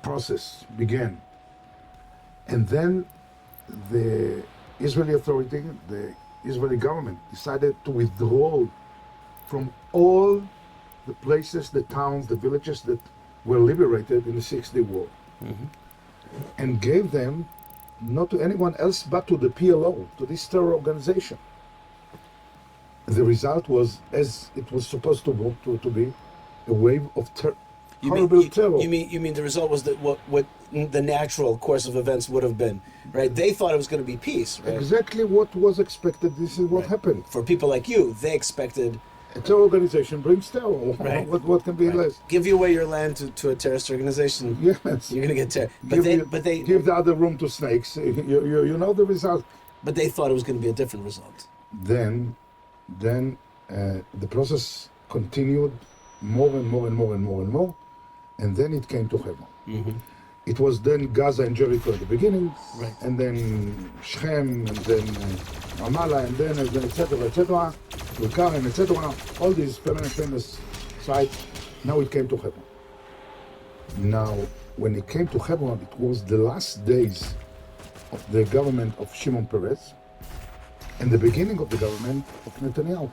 process began. And then the Israeli authority, the Israeli government, decided to withdraw from all the places, the towns, the villages that were liberated in the 6-day war, and gave them not to anyone else but to the PLO, to this terror organization. The result was, as it was supposed to be, a wave of horrible terror. You mean the result was that what the natural course of events would have been, right? They thought it was going to be peace, right? Exactly what was expected. This is what happened. For people like you, they expected a terror organization brings terror. Right. What can be less? Give you away your land to a terrorist organization. Yes. You're going to get terror. But they give the other room to snakes. You know the result. But they thought it was going to be a different result. Then the process continued more and more and more and more and more, and then it came to Hebron. It was then Gaza and Jericho at the beginning, right, and then Shechem, and then Ramallah, and then etc., Qu'ran, etc. All these famous sites. Now it came to Hebron. Now, when it came to Hebron, it was the last days of the government of Shimon Peres and the beginning of the government of Netanyahu.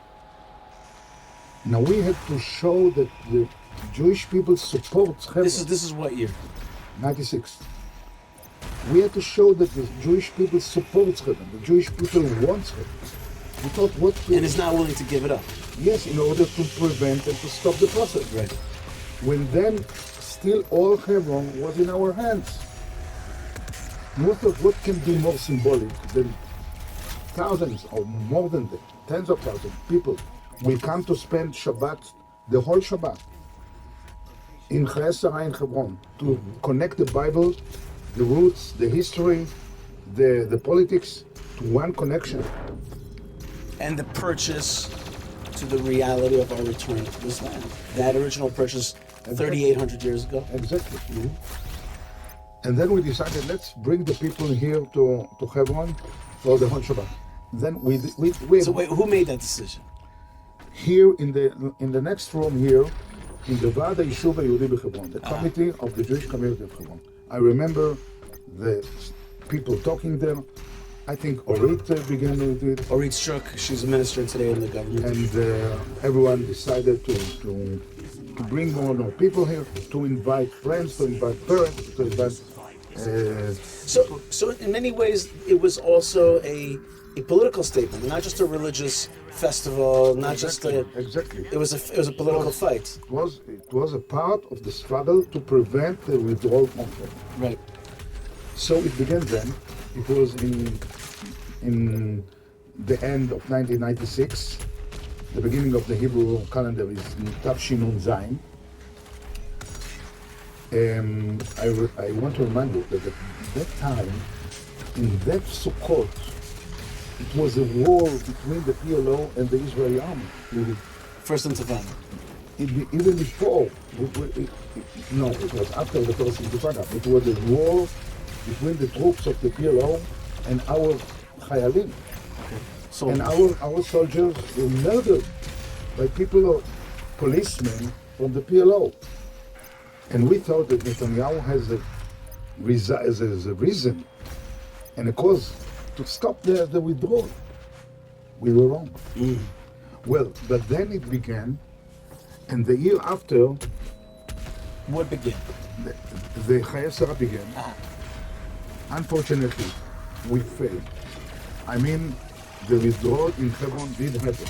Now we had to show that the Jewish people support Hebron. This is what year? 96. We had to show that the Jewish people support Hebron. The Jewish people want Hebron. We thought and is not willing to give it up. Yes, in order to prevent and to stop the process. Right. When then still all Hebron was in our hands. We thought, what can be more symbolic than thousands or more than that, tens of thousands of people will come to spend Shabbat, the whole Shabbat, in Chayei Sarah in Hebron, to connect the Bible, the roots, the history, the politics, to one connection. And the purchase to the reality of our return to this land. That original purchase 3,800 years ago. Exactly. And then we decided, let's bring the people here to Hebron for the whole Shabbat. Then we So wait, who made that decision? Here in the next room here, in the Va'ad HaYishuv HaYehudi b'Hebron, the committee of the Jewish community of Hebron. I remember the people talking there. I think Orit began with it. Orit Strzok, she's a minister today in the government. And everyone decided to bring more and more people here, to invite friends, to invite parents, to invite... So in many ways, it was also a political statement, not just a religious festival, not just a... Exactly. It was a political fight. It was a part of the struggle to prevent the withdrawal from Hebron. Right. So it began then. It was in the end of 1996. The beginning of the Hebrew calendar is Tafshinun Zayin. I want to remind you that at that time, in that Sukkot, it was a war between the PLO and the Israeli army. First Intifada. Even before, it was after the First Intifada. It was a war between the troops of the PLO and our Chayalim. So, and our soldiers were murdered by policemen from the PLO. And we thought that Netanyahu has a reason and a cause to stop the withdrawal. We were wrong. Well, but then it began, and the year after... What began? The Chayei Sarah began. Unfortunately, we failed. I mean, the withdrawal in Hebron did happen.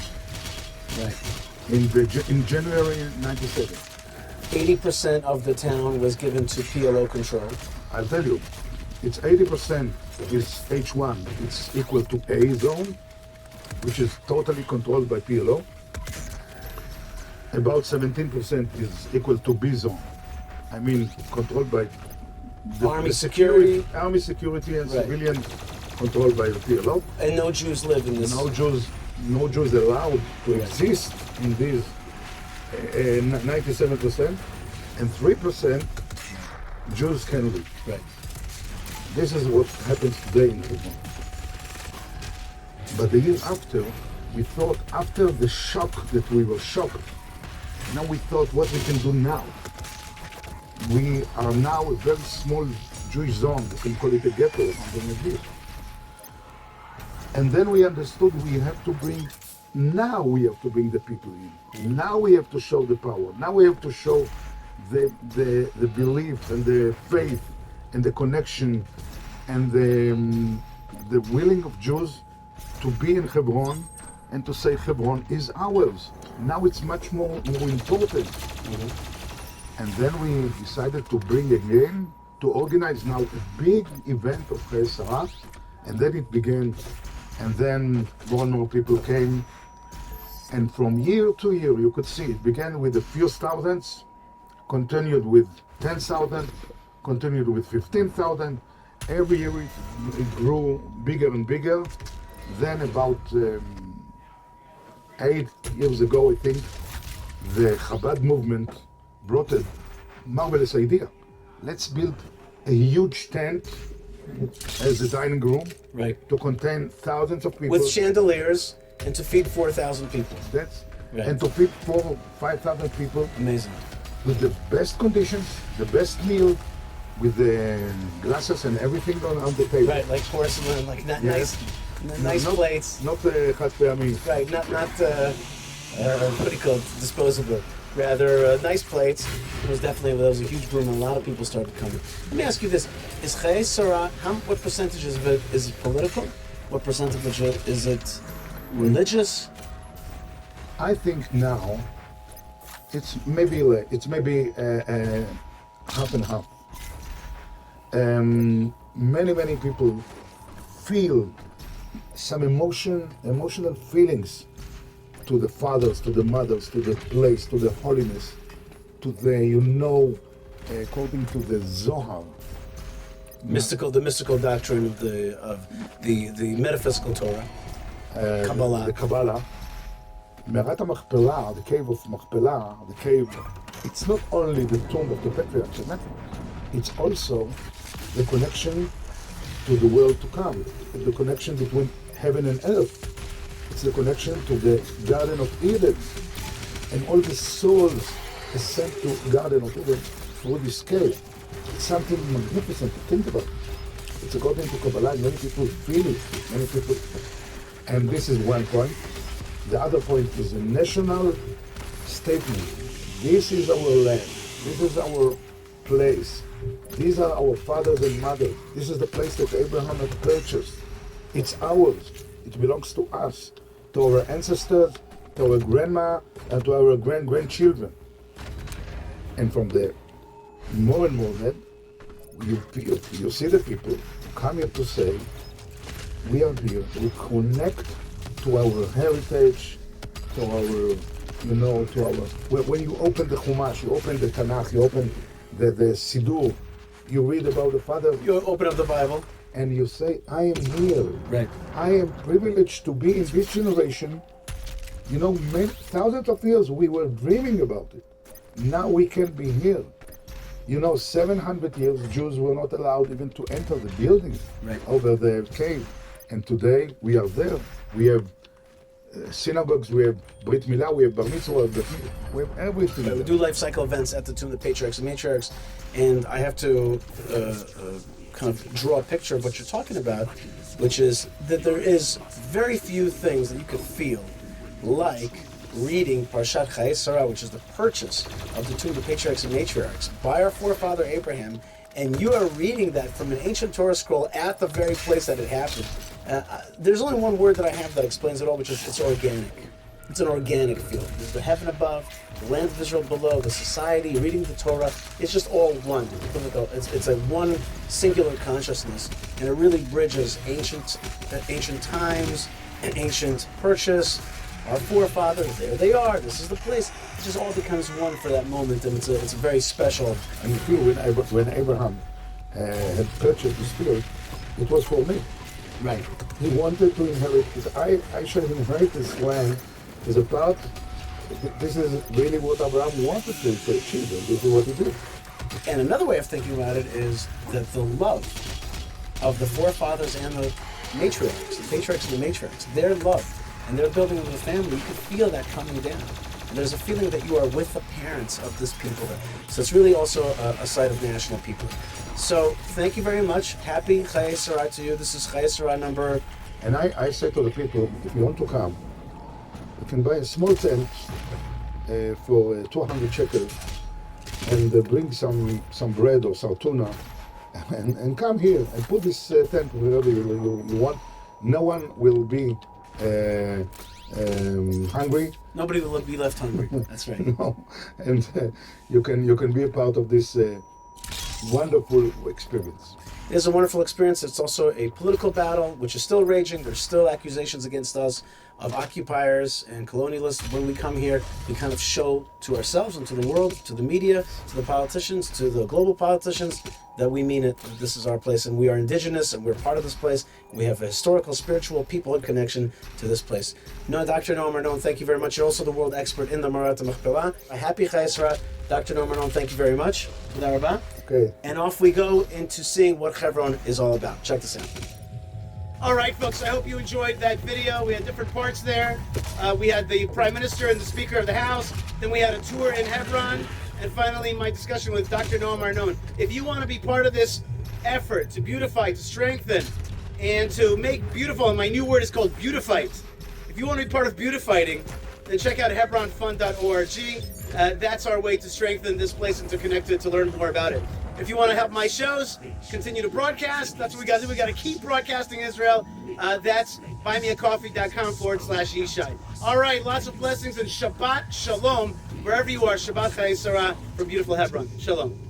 Right. In January 97. 80% of the town was given to PLO control. I'll tell you, it's 80% is H1. It's equal to A zone, which is totally controlled by PLO. About 17% is equal to B zone. I mean, controlled by Army security and civilian controlled by the PLO. And no Jews live in this. No Jews allowed to exist in these 97%, and 3% Jews can live. Right. This is what happens today in Hebron. But the year after, we thought, after the shock that we were shocked, now we thought what we can do now. we are now a very small Jewish zone. You can call it a ghetto or something like this. And then we understood we have to bring the people in. Now we have to show the power. Now we have to show the belief and the faith and the connection and the willing of Jews to be in Hebron and to say Hebron is ours. Now it's much more important. And then we decided to bring again, to organize now a big event of Chayei Sarah, and then it began, and then more and more people came, and from year to year you could see it began with a few thousands, continued with 10,000, continued with 15,000. Every year it grew bigger and bigger. Then about 8 years ago, I think, the Chabad movement brought a marvelous idea. Let's build a huge tent as a dining room, Right. to contain thousands of people. With chandeliers and to feed 4,000 people. That's Right. and to feed 4,000 or 5,000 people Amazing. with the best conditions, the best meal, with the glasses and everything on the table. Right, like porcelain, like Yes. nice not, plates. Not חד פעמי. Right, not what do you call it, disposable. Rather, nice plates. There was a huge boom, and a lot of people started coming. Let me ask you this: is Chayei Sarah, what percentage of it is it political? What percentage of it is it religious? I think now it's maybe half and half. Many people feel some emotional feelings to the fathers, to the mothers, to the place, to the holiness, to the according to the Zohar, The mystical doctrine of the metaphysical Torah, Kabbalah. the Kabbalah. Me'arat HaMachpelah, the cave of Machpelah, the cave, it's not only the tomb of the patriarchs, it's also the connection to the world to come, the connection between heaven and earth. It's the connection to the Garden of Eden, and all the souls are sent to Garden of Eden through this cave. It's something magnificent to think about. It's according to Kabbalah, many people feel it, and this is one point. The other point is a national statement. This is our land, this is our place, these are our fathers and mothers, this is the place that Abraham had purchased. It's ours, it belongs to us, to our ancestors, to our grandma, and to our grandchildren. And from there, more and more then, you see the people come here to say, we are here, we connect to our heritage, to our, when you open the Chumash, you open the Tanakh, you open the Siddur, you read about the Father, You open up the Bible. and you say, I am here. Right. I am privileged to be in this generation. Thousands of years we were dreaming about it. Now we can be here. 700 years Jews were not allowed even to enter the buildings Right. over the cave. And today we are there. We have synagogues, we have Brit Milah, we have Bar Mitzvah, we have everything. We do life cycle events at the Tomb of the Patriarchs and Matriarchs, and I have to kind of draw a picture of what you're talking about, which is that there is very few things that you could feel like reading Parshat Chayei Sarah, which is the purchase of the Tomb of the Patriarchs and Matriarchs by our forefather Abraham, and you are reading that from an ancient Torah scroll at the very place that it happened. There's only one word that I have that explains it all, which is it's organic. It's an organic feeling. There's the heaven above, the land of Israel below, the society, reading the Torah. It's just all one. It's a one singular consciousness, and it really bridges ancient times, and ancient purchase, our forefathers. There they are. This is the place. It just all becomes one for that moment, and it's a very special. And you feel when Abraham had purchased the spirit, it was for me. Right. He wanted to inherit this. I should inherit this land as a part. This is really what Abraham wanted to achieve, and this is what he did. And another way of thinking about it is that the love of the forefathers and the matriarchs, the patriarchs and the matriarchs, their love and their building of the family, you could feel that coming down. And there's a feeling that you are with the parents of this people. So it's really also a site of national people. So thank you very much. Happy Chayei Sarah to you. This is Chayei Sarah number. And I say to the people, if you want to come, you can buy a small tent for 200 shekels and bring some bread or some tuna and come here and put this tent wherever you want. No one will be hungry. Nobody will be left hungry. That's right. No, and you can be a part of this wonderful experience. It is a wonderful experience. It's also a political battle, which is still raging. There's still accusations against us of occupiers and colonialists. When we come here, we kind of show to ourselves and to the world, to the media, to the politicians, to the global politicians, that we mean it. This is our place, and we are indigenous, and we're part of this place. We have a historical, spiritual, peoplehood connection to this place. No, Dr. Noam Arnon, thank you very much. You're also the world expert in the Marat HaMachpelah. A happy Chayei Sarah. Dr. Noam Arnon, thank you very much. Toda rabah. Okay. And off we go into seeing what Chevron is all about. Check this out. All right, folks, I hope you enjoyed that video. We had different parts there. We had the Prime Minister and the Speaker of the House. Then we had a tour in Hebron. And finally, my discussion with Dr. Noam Arnon. If you want to be part of this effort to beautify, to strengthen, and to make beautiful, and my new word is called beautifite. If you want to be part of beautifying, then check out hebronfund.org. That's our way to strengthen this place and to connect it, to learn more about it. If you want to help my shows continue to broadcast, that's what we got to do. We got to keep broadcasting Israel. That's buymeacoffee.com/Yishai. All right, lots of blessings and Shabbat Shalom wherever you are. Shabbat Chayei Sarah from beautiful Hebron. Shalom.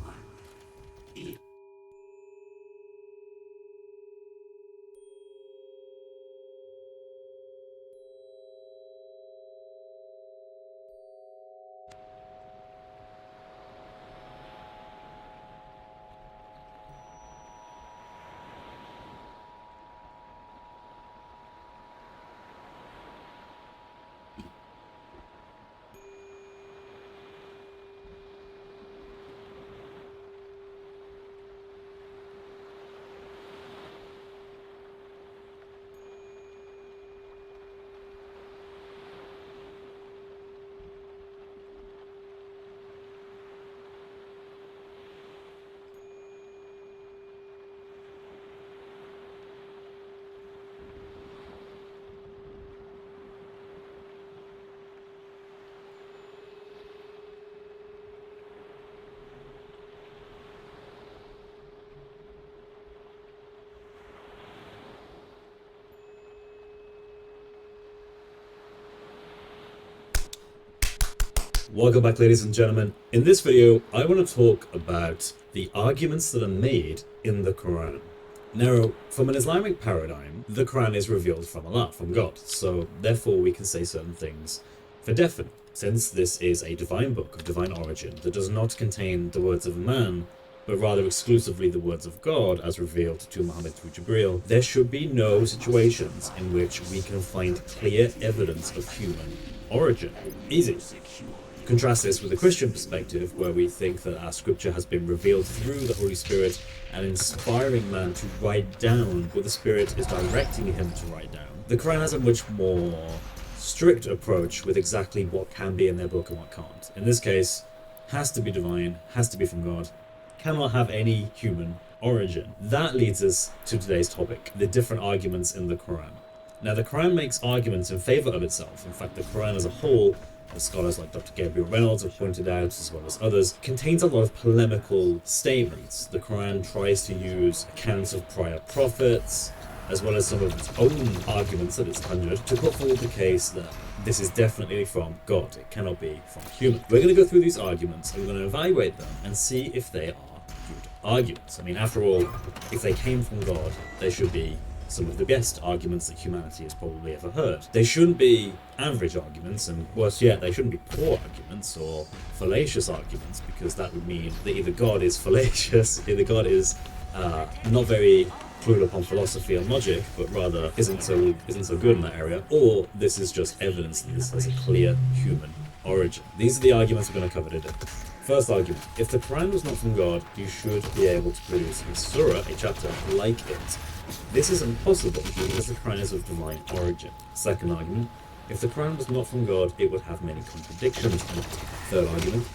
Welcome back, ladies and gentlemen. In this video, I want to talk about the arguments that are made in the Quran. Now, from an Islamic paradigm, the Quran is revealed from Allah, from God, so therefore we can say certain things for definite. Since this is a divine book of divine origin that does not contain the words of man, but rather exclusively the words of God as revealed to Muhammad through Jibreel, there should be no situations in which we can find clear evidence of human origin. Easy. Contrast this with the Christian perspective, where we think that our scripture has been revealed through the Holy Spirit and inspiring man to write down what the Spirit is directing him to write down. The Quran has a much more strict approach with exactly what can be in their book and what can't. In this case, has to be divine, has to be from God, cannot have any human origin. That leads us to today's topic, the different arguments in the Quran. Now, the Quran makes arguments in favor of itself. In fact, the Quran as a whole, as scholars like Dr. Gabriel Reynolds have pointed out, as well as others, contains a lot of polemical statements. The Quran tries to use accounts of prior prophets, as well as some of its own arguments that it's conjured, to put forward the case that this is definitely from God. It cannot be from human. We're going to go through these arguments, and we're going to evaluate them and see if they are good arguments. I mean, after all, if they came from God, they should be some of the best arguments that humanity has probably ever heard. They shouldn't be average arguments, and worse yet, they shouldn't be poor arguments or fallacious arguments, because that would mean that either God is fallacious, either God is not very clued upon philosophy and logic, but rather isn't so good in that area, or this is just evidence that this has a clear human origin. These are the arguments we're going to cover today. First argument: if the Quran was not from God, you should be able to produce a surah, a chapter, like it. This is impossible because the Quran is of divine origin. Second argument: If the Quran was not from God, it would have many contradictions in it. Third argument.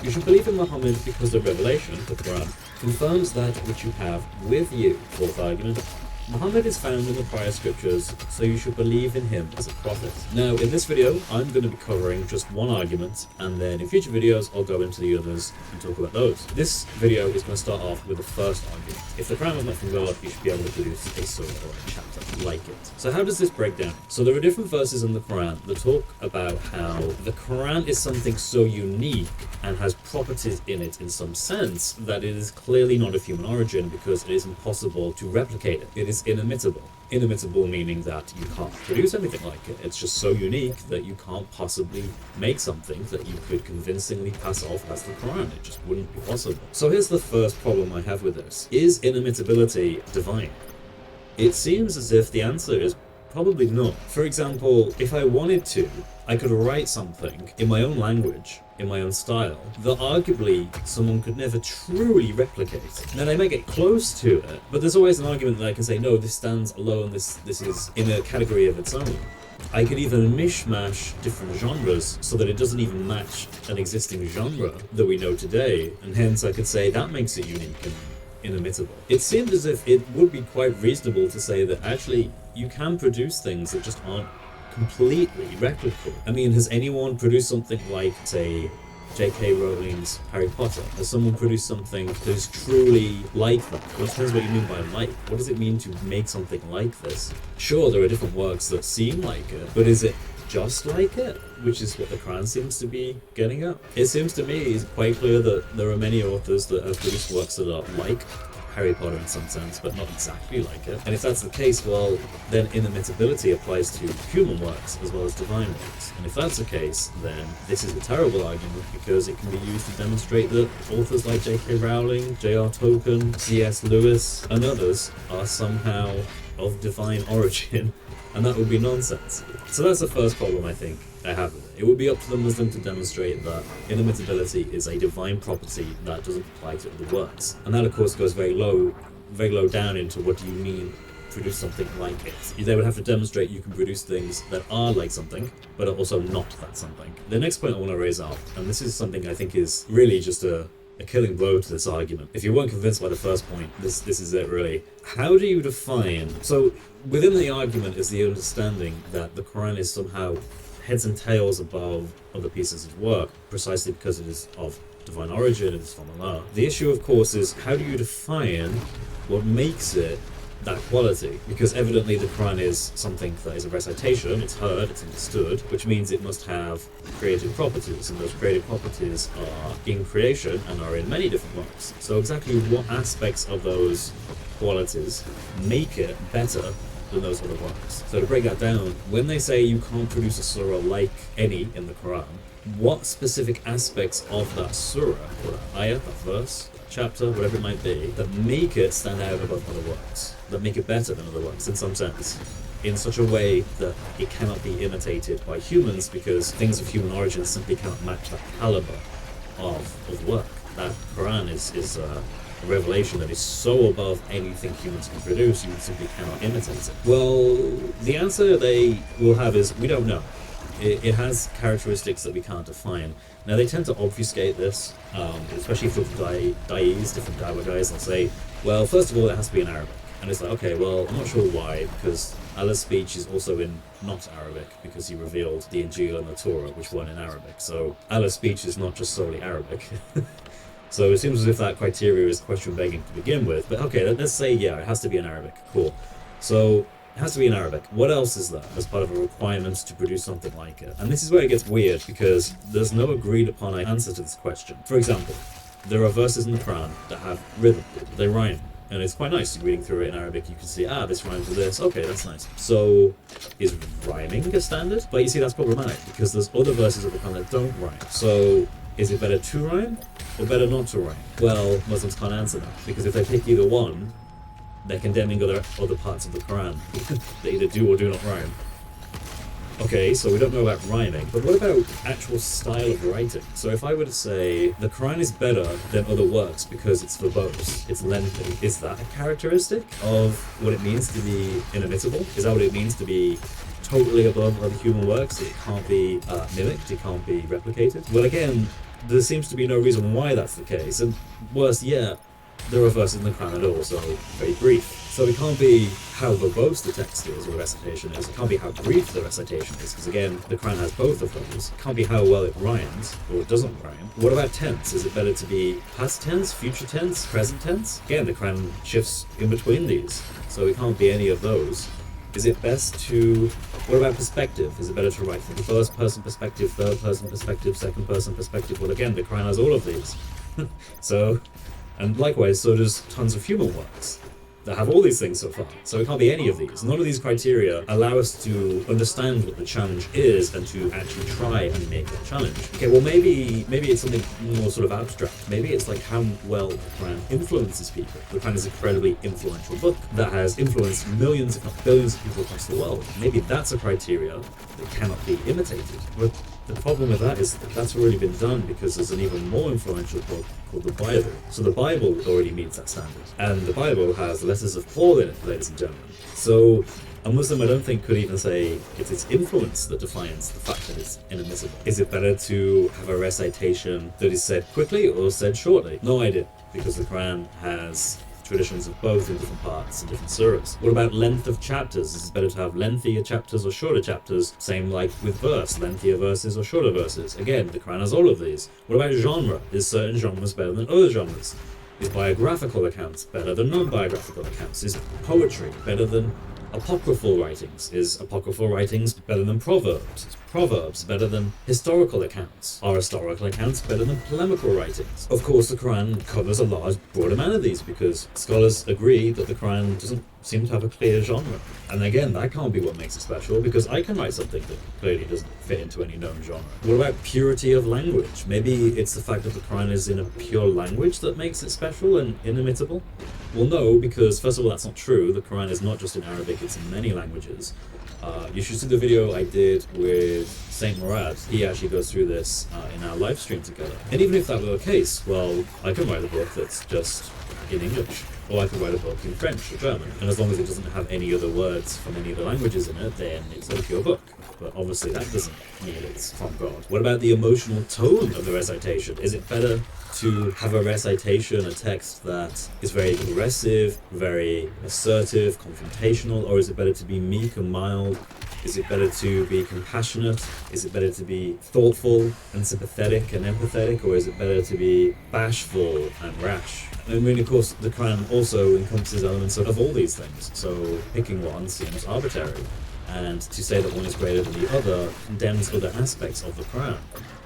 You should believe in Muhammad because the revelation, the Quran, confirms that which you have with you. Fourth argument. Muhammad is found in the prior scriptures, so you should believe in him as a prophet. Now, in this video, I'm going to be covering just one argument, and then in future videos, I'll go into the others and talk about those. This video is going to start off with the first argument. If the Quran was not from God, you should be able to produce a surah or a chapter like it. So how does this break down? So there are different verses in the Quran that talk about how the Quran is something so unique and has properties in it in some sense that it is clearly not of human origin because it is impossible to replicate it. It is inimitable. Inimitable meaning that you can't produce anything like it. It's just so unique that you can't possibly make something that you could convincingly pass off as the Quran. It just wouldn't be possible. So here's the first problem I have with this. Is inimitability divine? It seems as if the answer is probably not. For example, if I wanted to, I could write something in my own language, in my own style, that arguably someone could never truly replicate. Then I may get close to it, but there's always an argument that I can say, no, this stands alone, this is in a category of its own. I could even mishmash different genres so that it doesn't even match an existing genre that we know today, and hence I could say that makes it unique and inimitable. It seems as if it would be quite reasonable to say that actually you can produce things that just aren't completely replicable. I mean, has anyone produced something like, say, J.K. Rowling's Harry Potter? Has someone produced something that is truly like that? Well, it depends what you mean by like. What does it mean to make something like this? Sure, there are different works that seem like it, but is it just like it? Which is what the Quran seems to be getting at. It seems to me it's quite clear that there are many authors that have produced works that are like Harry Potter in some sense, but not exactly like it. And if that's the case, well, then inimitability applies to human works as well as divine works. And if that's the case, then this is a terrible argument because it can be used to demonstrate that authors like J.K. Rowling, J.R. Tolkien, C.S. Lewis, and others are somehow of divine origin, and that would be nonsense. So that's the first problem I think I have with it. It would be up to the Muslim to demonstrate that inimitability is a divine property that doesn't apply to other works. And that of course goes very low down into what do you mean produce something like it. They would have to demonstrate you can produce things that are like something, but are also not that something. The next point I want to raise up, and this is something I think is really just a killing blow to this argument. If you weren't convinced by the first point, this is it really. How do you define... So within the argument is the understanding that the Quran is somehow heads and tails above other pieces of work, precisely because it is of divine origin, it is from Allah. The issue, of course, is how do you define what makes it that quality? Because evidently the Quran is something that is a recitation, it's heard, it's understood, which means it must have creative properties, and those creative properties are in creation and are in many different works. So exactly what aspects of those qualities make it better than those other works? So to break that down, when they say you can't produce a surah like any in the Quran, what specific aspects of that surah, or that ayah, that verse, that chapter, whatever it might be, that make it stand out above other works, that make it better than other works in some sense, in such a way that it cannot be imitated by humans because things of human origin simply cannot match that caliber of work. That Quran is a revelation that is so above anything humans can produce, you simply cannot imitate it. Well, the answer they will have is, we don't know. It has characteristics that we can't define. Now, they tend to obfuscate this, especially for da'is, different da'wah guys. They'll say, well, first of all, it has to be in Arabic. And it's like, okay, well, I'm not sure why, because Allah's speech is also in not Arabic, because he revealed the Injil and the Torah, which weren't in Arabic. So Allah's speech is not just solely Arabic. So it seems as if that criteria is question begging to begin with. But okay, let's say, yeah, it has to be in Arabic. Cool. So it has to be in Arabic. What else is there as part of a requirement to produce something like it? And this is where it gets weird, because there's no agreed upon answer to this question. For example, there are verses in the Quran that have rhythm. They rhyme. And it's quite nice. Reading through it in Arabic, you can see, this rhymes with this. Okay, that's nice. So, is rhyming a standard? But you see, that's problematic, because there's other verses of the Quran that don't rhyme. So, is it better to rhyme, or better not to rhyme? Well, Muslims can't answer that, because if they pick either one, they're condemning other parts of the Quran. They either do or do not rhyme. Okay, so we don't know about rhyming, but what about actual style of writing? So if I were to say, the Quran is better than other works because it's verbose, it's lengthy, is that a characteristic of what it means to be inimitable? Is that what it means to be totally above other human works. It can't be mimicked, it can't be replicated. Well, again, there seems to be no reason why that's the case. And worse yet, there are verses in the Quran that are also very brief. So it can't be how verbose the text is or recitation is. It can't be how brief the recitation is, because again, the Quran has both of those. It can't be how well it rhymes or it doesn't rhyme. What about tense? Is it better to be past tense, future tense, present tense? Again, the Quran shifts in between these, so it can't be any of those. Is it best to... What about perspective? Is it better to write from the first person perspective, third person perspective, second person perspective? Well, again, the Quran has all of these. So, and likewise, so does tons of human works that have all these things so far. So it can't be any of these. None of these criteria allow us to understand what the challenge is and to actually try and make that challenge. Okay, well maybe it's something more sort of abstract. Maybe it's like how well the Quran influences people. The Quran is an incredibly influential book that has influenced millions, if not billions of people across the world. Maybe that's a criteria that cannot be imitated. But the problem with that is that that's already been done because there's an even more influential book called the Bible. So the Bible already meets that standard. And the Bible has letters of Paul in it, ladies and gentlemen. So a Muslim, I don't think, could even say it's its influence that defines the fact that it's inadmissible. Is it better to have a recitation that is said quickly or said shortly? No idea, because the Quran has traditions of both in different parts and different surahs. What about length of chapters? Is it better to have lengthier chapters or shorter chapters? Same like with verse, lengthier verses or shorter verses. Again, the Quran has all of these. What about genre? Is certain genres better than other genres? Is biographical accounts better than non-biographical accounts? Is poetry better than apocryphal writings? Is apocryphal writings better than proverbs? Is proverbs better than historical accounts? Are historical accounts better than polemical writings? Of course, the Quran covers a large, broad amount of these because scholars agree that the Quran doesn't seem to have a clear genre. And again, that can't be what makes it special, because I can write something that clearly doesn't fit into any known genre. What about purity of language? Maybe it's the fact that the Quran is in a pure language that makes it special and inimitable? Well, no, because first of all, that's not true. The Quran is not just in Arabic, it's in many languages. You should see the video I did with Saint Murad. He actually goes through this in our live stream together. And even if that were the case, well, I can write a book that's just in English. Or I could write a book in French or German. And as long as it doesn't have any other words from any other languages in it, then it's a pure book. But obviously that doesn't mean it's from God. What about the emotional tone of the recitation? Is it better to have a recitation, a text that is very aggressive, very assertive, confrontational, or is it better to be meek and mild? Is it better to be compassionate? Is it better to be thoughtful and sympathetic and empathetic? Or is it better to be bashful and rash? I mean, of course, the Quran also encompasses elements of all these things, so picking one seems arbitrary. And to say that one is greater than the other condemns other aspects of the Quran.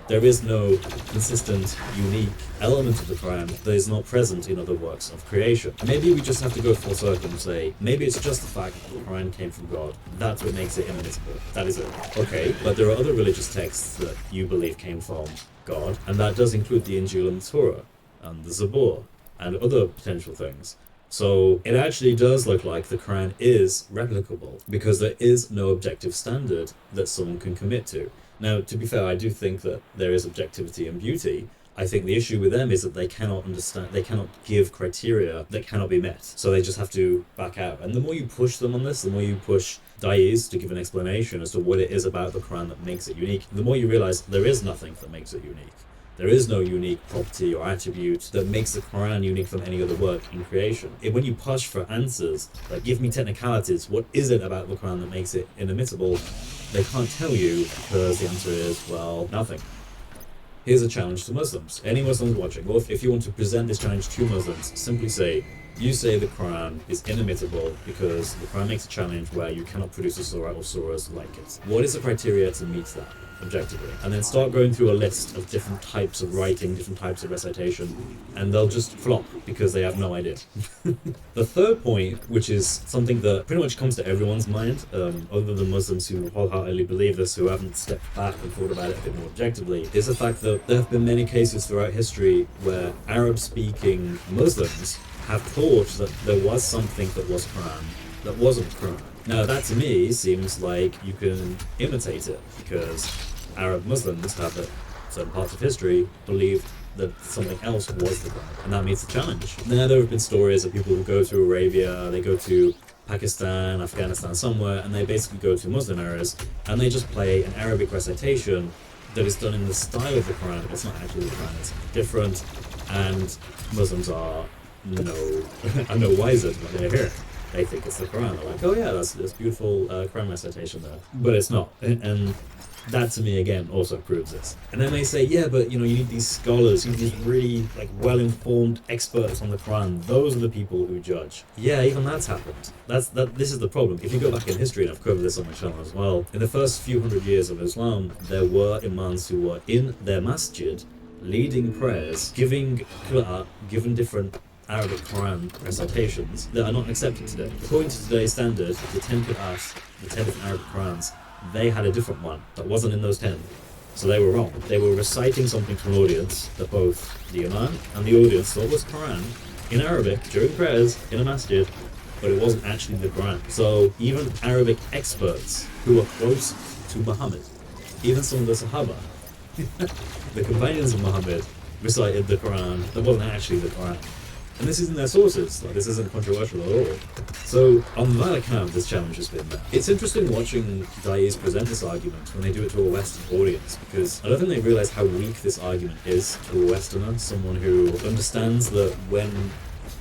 There is no consistent, unique element of the Quran that is not present in other works of creation. Maybe we just have to go full circle and say, maybe it's just the fact that the Quran came from God. That's what makes it inimitable. That is it. Okay, but there are other religious texts that you believe came from God, and that does include the Injil and the Torah, and the Zabur, and other potential things. So it actually does look like the Quran is replicable, because there is no objective standard that someone can commit to. Now, to be fair, I do think that there is objectivity and beauty. I think the issue with them is that they cannot understand, they cannot give criteria that cannot be met. So they just have to back out. And the more you push them on this, the more you push Da'is to give an explanation as to what it is about the Quran that makes it unique, the more you realize there is nothing that makes it unique. There is no unique property or attribute that makes the Quran unique from any other work in creation. When you push for answers, like give me technicalities, what is it about the Quran that makes it inimitable? They can't tell you, because the answer is, well, nothing. Here's a challenge to Muslims. Any Muslims watching, or if you want to present this challenge to Muslims, simply say, you say the Quran is inimitable because the Quran makes a challenge where you cannot produce a surah or surahs like it. What is the criteria to meet that objectively? And then start going through a list of different types of writing, different types of recitation, and they'll just flop because they have no idea. The third point, which is something that pretty much comes to everyone's mind, other than Muslims who wholeheartedly believe this, who haven't stepped back and thought about it a bit more objectively, is the fact that there have been many cases throughout history where Arab-speaking Muslims have thought that there was something that was Quran that wasn't Quran. Now that to me seems like you can imitate it, because Arab Muslims have at certain parts of history believed that something else was the Quran, and that meets the challenge. Now, there have been stories of people who go to Arabia, they go to Pakistan, Afghanistan, somewhere, and they basically go to Muslim areas, and they just play an Arabic recitation that is done in the style of the Quran, but it's not actually the Quran, it's different, and Muslims are no wiser to what they hear. They think it's the Quran. They're like, oh yeah, that's beautiful Quran recitation there. But it's not. And that to me again also proves this. And then they say, yeah, but you need these scholars, you need these really well-informed experts on the Quran. Those are the people who judge. Yeah, even that's happened. This is the problem. If you go back in history, and I've covered this on my channel as well, in the first few hundred years of Islam, there were imams who were in their masjid leading prayers, giving qira'ah, given different Arabic Quran recitations that are not accepted today. According to today's standard, the 10 qira'ahs, the 10 different Arabic Qurans, they had a different one that wasn't in those 10. So they were wrong. They were reciting something to an audience that both the imam and the audience thought was Quran in Arabic during prayers in a masjid, but it wasn't actually the Quran. So even Arabic experts who were close to Muhammad, even some of the Sahaba, the companions of Muhammad, recited the Quran that wasn't actually the Quran. And this isn't their sources, this isn't controversial at all. So on that account, this challenge has been met. It's interesting watching Da'is present this argument when they do it to a Western audience, because I don't think they realise how weak this argument is to a Westerner, someone who understands that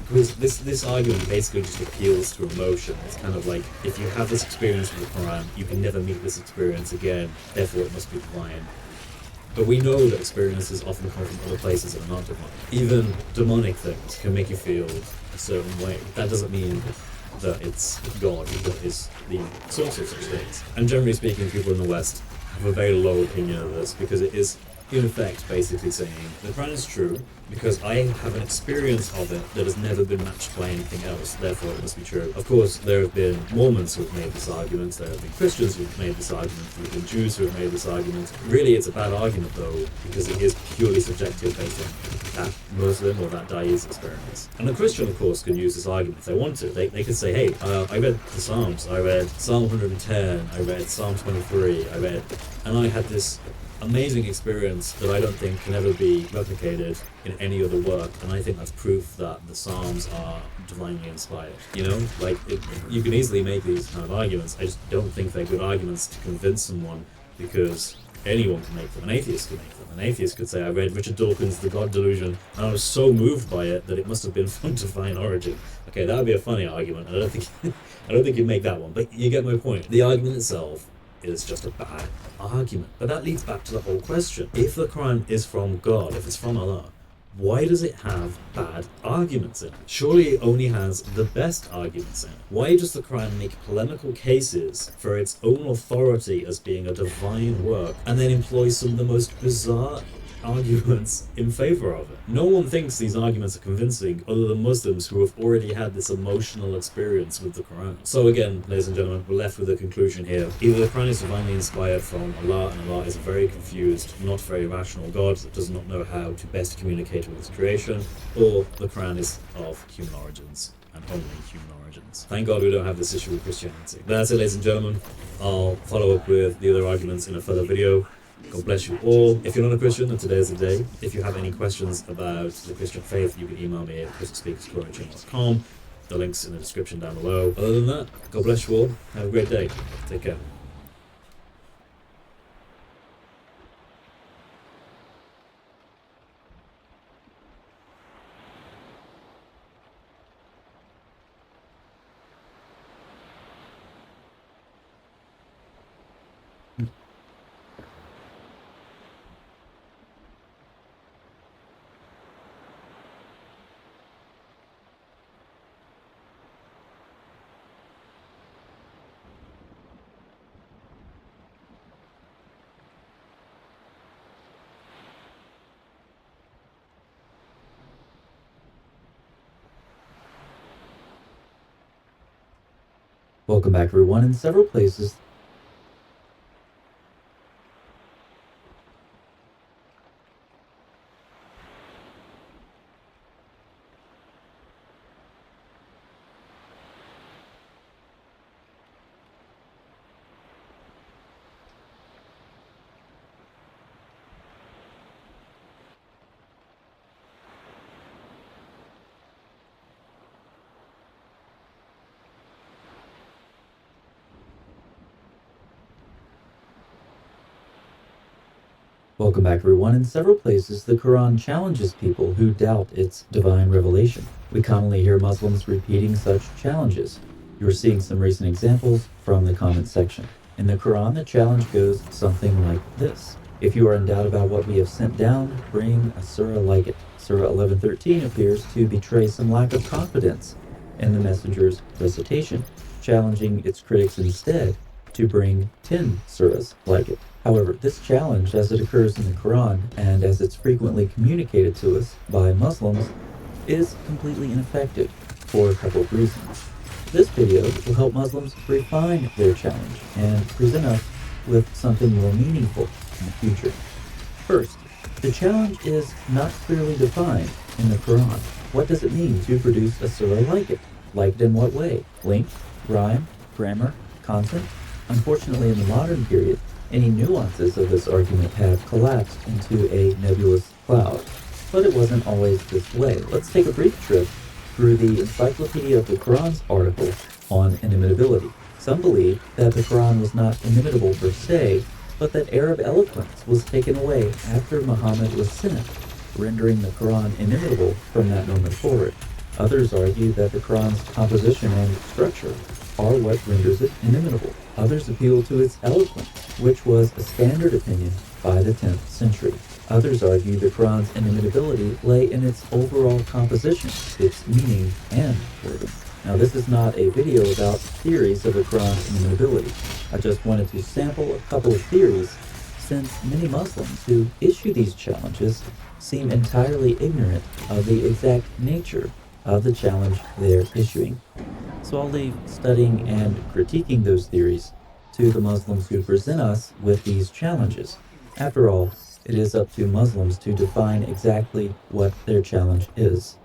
because this argument basically just appeals to emotion. It's kind of like, if you have this experience with the Quran, you can never meet this experience again, therefore it must be divine. But we know that experiences often come from other places that are not demonic. Even demonic things can make you feel a certain way. That doesn't mean that it's God that is the source of such things. And generally speaking, people in the West have a very low opinion of this, because it is, in effect, basically saying the Quran is true because I have an experience of it that has never been matched by anything else, therefore it must be true. Of course, there have been Mormons who have made this argument, there have been Christians who have made this argument, there have been Jews who have made this argument. Really, it's a bad argument though, because it is purely subjective based on that Muslim or that Da'is experience. And the Christian, of course, can use this argument if they want to. They can say, hey, I read the Psalms, I read Psalm 110, I read Psalm 23, and I had this amazing experience that I don't think can ever be replicated in any other work, and I think that's proof that the Psalms are divinely inspired. You can easily make these kind of arguments. I just don't think they're good arguments to convince someone, because anyone can make them. An atheist could make them. An atheist could say, I read Richard Dawkins' The God Delusion, and I was so moved by it that it must have been from divine origin. Okay, that would be a funny argument. I don't think you'd make that one, but you get my point. The argument itself is just a bad argument. But that leads back to the whole question. If the Quran is from God, if it's from Allah, why does it have bad arguments in it? Surely it only has the best arguments in it. Why does the Quran make polemical cases for its own authority as being a divine work, and then employ some of the most bizarre arguments in favor of it? No one thinks these arguments are convincing other than Muslims who have already had this emotional experience with the Quran. So again, ladies and gentlemen, we're left with a conclusion here. Either the Quran is divinely inspired from Allah, and Allah is a very confused, not very rational God that does not know how to best communicate with his creation, or the Quran is of human origins, and only human origins. Thank God we don't have this issue with Christianity. That's it, ladies and gentlemen. I'll follow up with the other arguments in a further video. God bless you all. If you're not a Christian, then today is the day. If you have any questions about the Christian faith, you can email me at christianspeaks@gmail.com. The link's in the description down below. Other than that, God bless you all. Have a great day. Take care. Welcome back, everyone. In several places, Welcome back, everyone. In several places, the Quran challenges people who doubt its divine revelation. We commonly hear Muslims repeating such challenges. You're seeing some recent examples from the comment section. In the Quran, the challenge goes something like this. If you are in doubt about what we have sent down, bring a surah like it. Surah 11:13 appears to betray some lack of confidence in the messenger's recitation, challenging its critics instead to bring 10 surahs like it. However, this challenge, as it occurs in the Quran and as it's frequently communicated to us by Muslims, is completely ineffective for a couple of reasons. This video will help Muslims refine their challenge and present us with something more meaningful in the future. First, the challenge is not clearly defined in the Quran. What does it mean to produce a surah like it? Like it in what way? Length, rhyme, grammar, content? Unfortunately, in the modern period, any nuances of this argument have collapsed into a nebulous cloud. But it wasn't always this way. Let's take a brief trip through the Encyclopedia of the Quran's article on inimitability. Some believe that the Quran was not inimitable per se, but that Arab eloquence was taken away after Muhammad was sent, rendering the Quran inimitable from that moment forward. Others argue that the Quran's composition and structure are what renders it inimitable. Others appeal to its eloquence, which was a standard opinion by the 10th century. Others argue the Quran's inimitability lay in its overall composition, its meaning, and wording. Now, this is not a video about theories of the Quran's inimitability. I just wanted to sample a couple of theories, since many Muslims who issue these challenges seem entirely ignorant of the exact nature of the challenge they're issuing. So I'll leave studying and critiquing those theories to the Muslims who present us with these challenges. After all, it is up to Muslims to define exactly what their challenge is.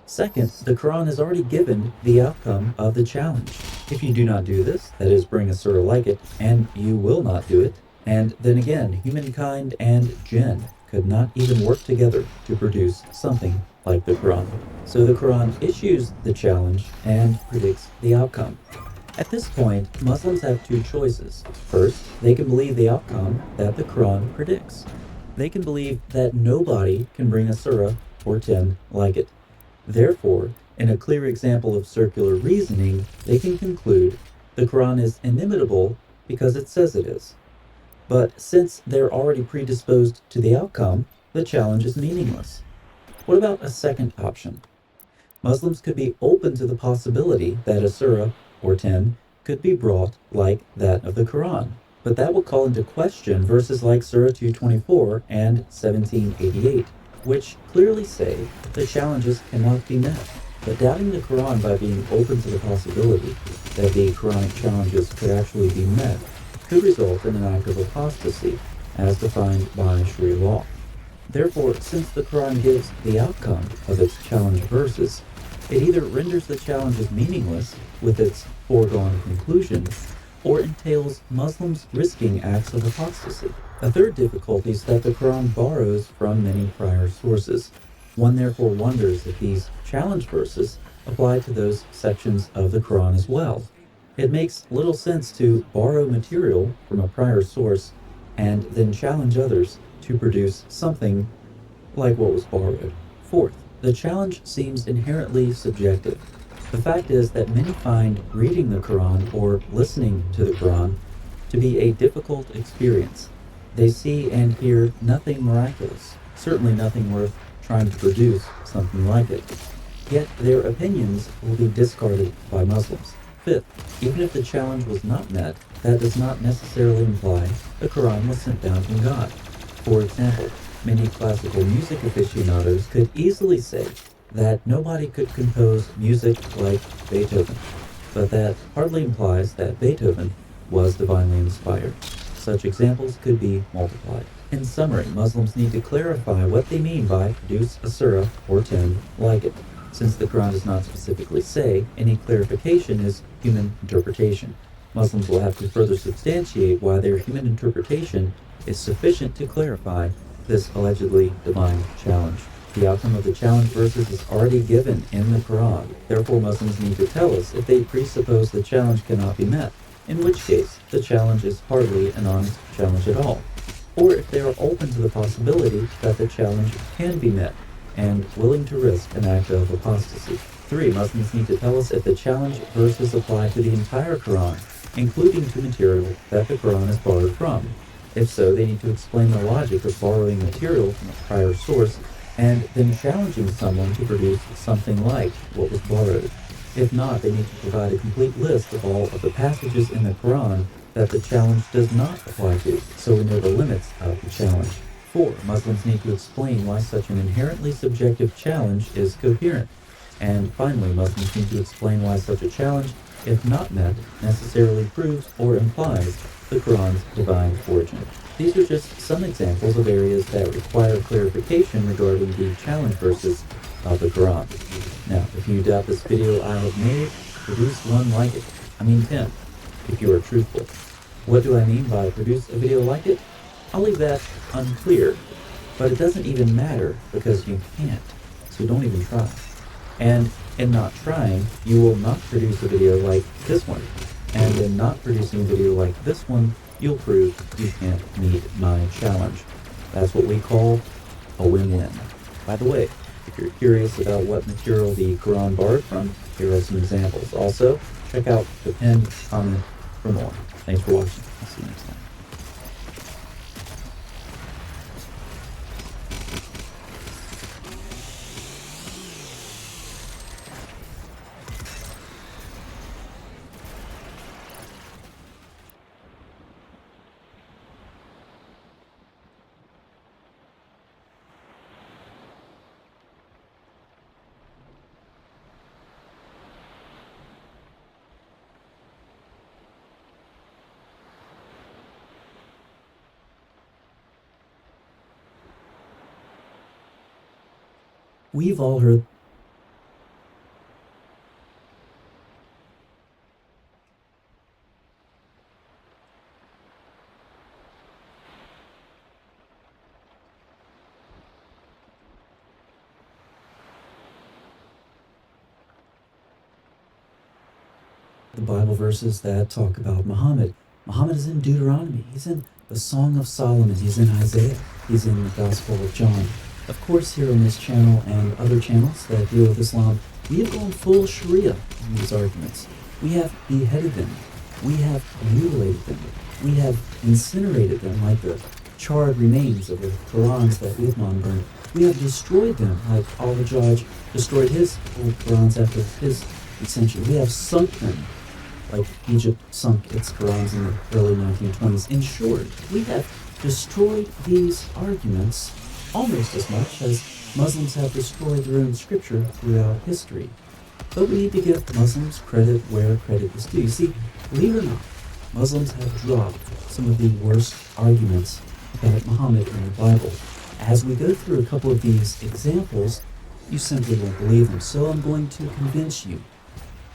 Second, the Quran has already given the outcome of the challenge. If you do not do this, that is, bring a surah like it, and you will not do it, and then again, humankind and jinn could not even work together to produce something like the Quran. So the Quran issues the challenge and predicts the outcome. At this point, Muslims have two choices. First, they can believe the outcome that the Quran predicts. They can believe that nobody can bring a surah or 10 like it. Therefore, in a clear example of circular reasoning, they can conclude the Quran is inimitable because it says it is. But since they're already predisposed to the outcome, the challenge is meaningless. What about a second option? Muslims could be open to the possibility that a surah or 10 could be brought like that of the Quran, but that will call into question verses like Surah 224 and 1788, which clearly say the challenges cannot be met. But doubting the Quran by being open to the possibility that the Quranic challenges could actually be met could result in an act of apostasy, as defined by Sharia law. Therefore, since the Quran gives the outcome of its challenge verses, it either renders the challenges meaningless with its foregone conclusion, or entails Muslims risking acts of apostasy. A third difficulty is that the Quran borrows from many prior sources. One therefore wonders if these challenge verses apply to those sections of the Quran as well. It makes little sense to borrow material from a prior source and then challenge others to produce something like what was borrowed. Fourth, the challenge seems inherently subjective. The fact is that many find reading the Quran or listening to the Quran to be a difficult experience. They see and hear nothing miraculous, certainly nothing worth trying to produce something like it. Yet their opinions will be discarded by Muslims. Fifth, even if the challenge was not met, that does not necessarily imply the Quran was sent down from God. For example, many classical music aficionados could easily say that nobody could compose music like Beethoven, but that hardly implies that Beethoven was divinely inspired. Such examples could be multiplied. In summary, Muslims need to clarify what they mean by produce a surah or 10 like it. Since the Quran does not specifically say, any clarification is human interpretation. Muslims will have to further substantiate why their human interpretation is sufficient to clarify this allegedly divine challenge. The outcome of the challenge verses is already given in the Quran. Therefore, Muslims need to tell us if they presuppose the challenge cannot be met, in which case the challenge is hardly an honest challenge at all. or if they are open to the possibility that the challenge can be met and willing to risk an act of apostasy. 3. Muslims need to tell us if the challenge verses apply to the entire Quran, including to material that the Quran is borrowed from. If so, they need to explain the logic of borrowing material from a prior source and then challenging someone to produce something like what was borrowed. If not, they need to provide a complete list of all of the passages in the Quran that the challenge does not apply to, so we know the limits of the challenge. 4. Muslims need to explain why such an inherently subjective challenge is coherent. And finally, Muslims need to explain why such a challenge, if not met, necessarily proves or implies the Quran's divine origin. These are just some examples of areas that require clarification regarding the challenge verses of the Quran. Now, if you doubt this video I have made, produce one like it. I mean 10, if you are truthful. What do I mean by produce a video like it? I'll leave that unclear, but it doesn't even matter because you can't, so don't even try. And in not trying, you will not produce a video like this one. And in not producing a video like this one, you'll prove you can't meet my challenge. That's what we call a win-win. By the way, if you're curious about what material the Quran borrowed from, here are some examples. Also, check out the pinned comment for more. Thanks for watching. I'll see you next time. We've all heard the Bible verses that talk about Muhammad. Muhammad is in Deuteronomy, he's in the Song of Solomon, he's in Isaiah, he's in the Gospel of John. Of course, here on this channel and other channels that deal with Islam, we have gone full Sharia in these arguments. We have beheaded them. We have mutilated them. We have incinerated them like the charred remains of the Qurans that Uthman burned. We have destroyed them like Al-Hajjaj destroyed his old Qurans after his ascension. We have sunk them like Egypt sunk its Qurans in the early 1920s. In short, we have destroyed these arguments almost as much as Muslims have destroyed their own scripture throughout history. But we need to give Muslims credit where credit is due. You see, believe it or not, Muslims have dropped some of the worst arguments about Muhammad in the Bible. As we go through a couple of these examples, you simply won't believe them. So I'm going to convince you,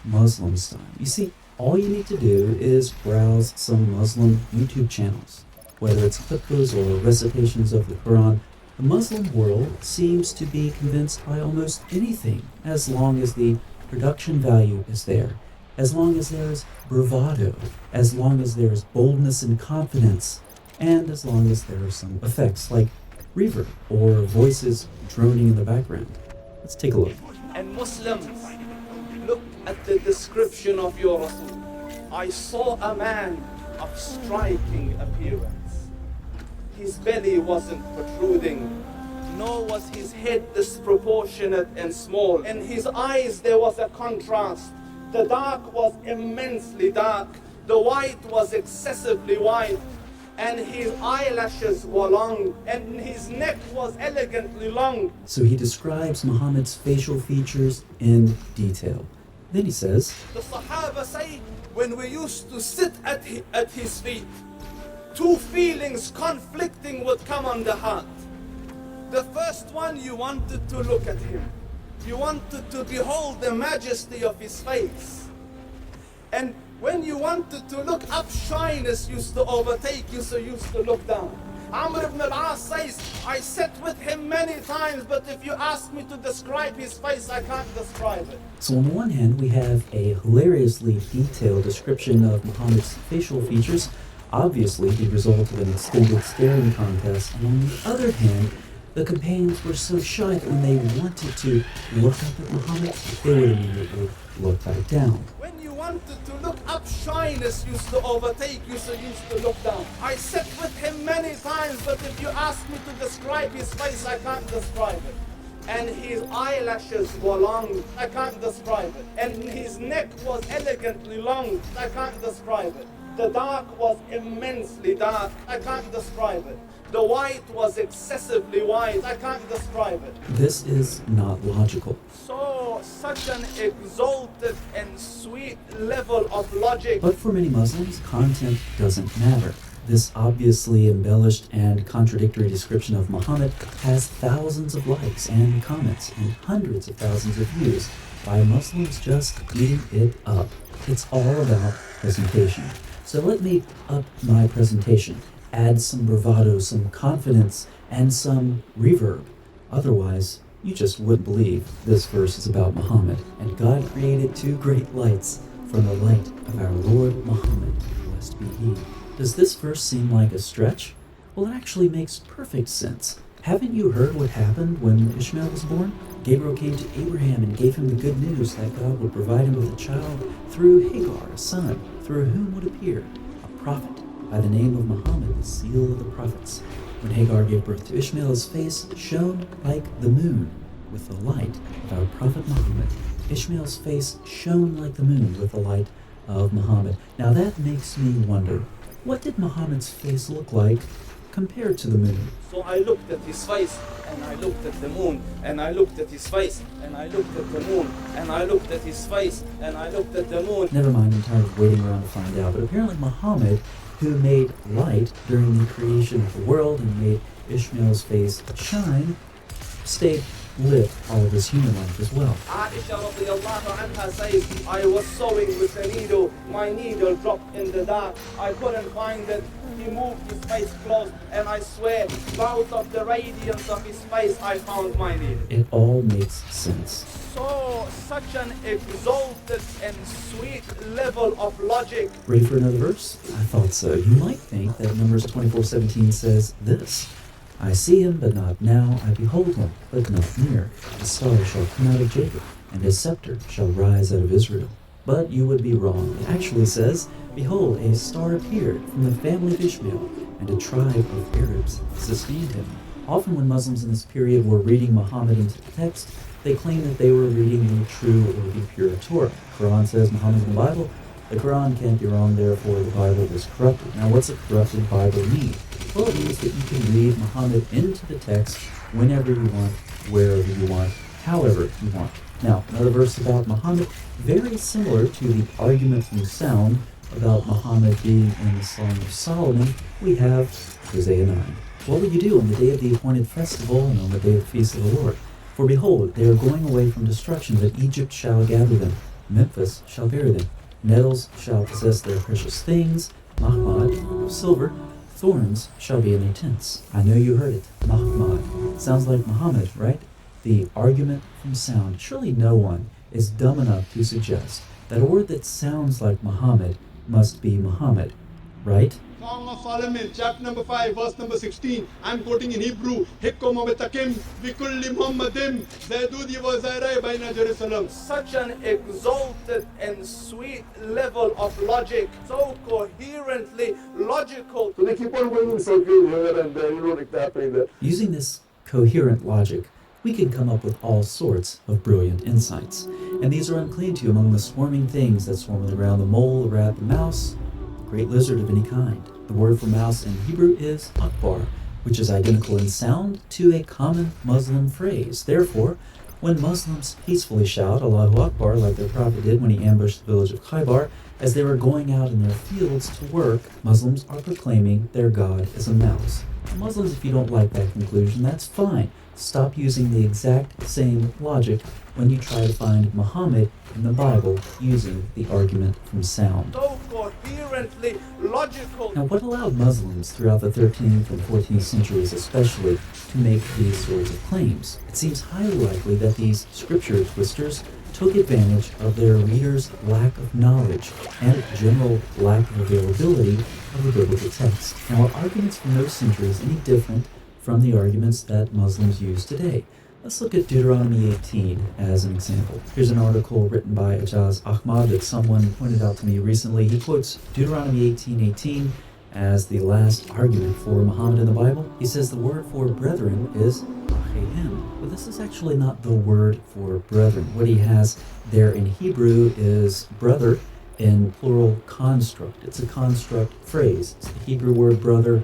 Muslim style. You see, all you need to do is browse some Muslim YouTube channels, whether it's fiqhs or recitations of the Quran. The Muslim world seems to be convinced by almost anything, as long as the production value is there, as long as there is bravado, as long as there is boldness and confidence, and as long as there are some effects like reverb or voices droning in the background. Let's take a look. And Muslims, look at the description of your Rasul. I saw a man of striking appearance. His belly wasn't protruding, nor was his head disproportionate and small. In his eyes there was a contrast. The dark was immensely dark, the white was excessively white, and his eyelashes were long, and his neck was elegantly long. So he describes Muhammad's facial features in detail. Then he says, The Sahaba say, when we used to sit at his feet, two feelings conflicting would come on the heart. The first one, you wanted to look at him. You wanted to behold the majesty of his face. And when you wanted to look up, shyness used to overtake you, so you used to look down. Amr ibn al-As says, I sat with him many times, but if you ask me to describe his face, I can't describe it. So on the one hand, we have a hilariously detailed description of Muhammad's facial features. Obviously, the result of an extended staring contest, and on the other hand, the companions were so shy that when they wanted to look up at Muhammad, they would immediately look back down. When you wanted to look up, shyness used to overtake you, so you used to look down. I sat with him many times, but if you ask me to describe his face, I can't describe it. And his eyelashes were long, I can't describe it. And his neck was elegantly long, I can't describe it. The dark was immensely dark, I can't describe it. The white was excessively white, I can't describe it. This is not logical. So, such an exalted and sweet level of logic. But for many Muslims, content doesn't matter. This obviously embellished and contradictory description of Muhammad has thousands of likes and comments and hundreds of thousands of views by Muslims just eating it up. It's all about presentation. So let me up my presentation, add some bravado, some confidence, and some reverb. Otherwise, you just wouldn't believe this verse is about Muhammad. And God created two great lights from the light of our Lord Muhammad, blessed be he. Does this verse seem like a stretch? Well, it actually makes perfect sense. Haven't you heard what happened when Ishmael was born? Gabriel came to Abraham and gave him the good news that God would provide him with a child through Hagar, a son, through whom would appear a prophet by the name of Muhammad, the seal of the prophets. When Hagar gave birth to Ishmael, his face shone like the moon with the light of our prophet Muhammad. Ishmael's face shone like the moon with the light of Muhammad. Now that makes me wonder, what did Muhammad's face look like compared to the moon? So I looked at his face, and I looked at the moon, and I looked at his face, and I looked at the moon, and I looked at his face, and I looked at the moon. Never mind, I'm tired of waiting around to find out, but apparently Muhammad, who made light during the creation of the world and made Ishmael's face shine, stayed lit all of his human life as well. Aisha radiallahu anha says, I was sewing with a needle, my needle dropped in the dark, I couldn't find it, he moved his face close, and I swear, out of the radiance of his face, I found my needle. It all makes sense. So, such an exalted and sweet level of logic. Ready for another verse? I thought so. You might think that Numbers 24:17 says this: I see him, but not now. I behold him, but not near. A star shall come out of Jacob, and his scepter shall rise out of Israel. But you would be wrong. It actually says, behold, a star appeared from the family of Ishmael, and a tribe of Arabs sustained him. Often when Muslims in this period were reading Muhammad into the text, they claimed that they were reading the true or the pure Torah. The Quran says Muhammad's in the Bible. The Quran can't be wrong, therefore the Bible is corrupted. Now what's a corrupted Bible mean? Well, it means that you can read Muhammad into the text whenever you want, wherever you want, however you want. Now, another verse about Muhammad, very similar to the argument from sound about Muhammad being in the Song of Solomon, we have Hosea 9. What will you do on the day of the appointed festival and on the day of the feast of the Lord? For behold, they are going away from destruction, but Egypt shall gather them, Memphis shall bury them, nettles shall possess their precious things, Mahmad of silver, thorns shall be in their tents. I know you heard it, Mahmad. Sounds like Muhammad, right? The argument from sound. Surely no one is dumb enough to suggest that a word that sounds like Muhammad must be Muhammad, right? Song of Solomon, chapter number 5, verse number 16. I'm quoting in Hebrew. Hikko mabetakim bikulli muhammadim zadudi wa zairai baina Jerusalem. Such an exalted and sweet level of logic, so coherently logical. So they keep on going in circles here and there, like that. Using this coherent logic, we can come up with all sorts of brilliant insights. And these are unclean to you among the swarming things that swarm on the ground: the mole, the rat, the mouse, the great lizard of any kind. The word for mouse in Hebrew is akbar, which is identical in sound to a common Muslim phrase. Therefore, when Muslims peacefully shout Allahu Akbar like their prophet did when he ambushed the village of Khaybar, as they were going out in their fields to work, Muslims are proclaiming their God is a mouse. Muslims, if you don't like that conclusion, that's fine. Stop using the exact same logic when you try to find Muhammad in the Bible using the argument from sound. So coherently logical. Now, what allowed Muslims throughout the 13th and 14th centuries especially to make these sorts of claims? It seems highly likely that these scripture twisters took advantage of their readers' lack of knowledge and general lack of availability of a biblical text. Now, are arguments from those centuries any different from the arguments that Muslims use today? Let's look at Deuteronomy 18 as an example. Here's an article written by Ijaz Ahmad that someone pointed out to me recently. He quotes Deuteronomy 18:18 as the last argument for Muhammad in the Bible. He says the word for brethren is achim. But this is actually not the word for brethren. What he has there in Hebrew is brother in plural construct. It's a construct phrase. It's the Hebrew word brother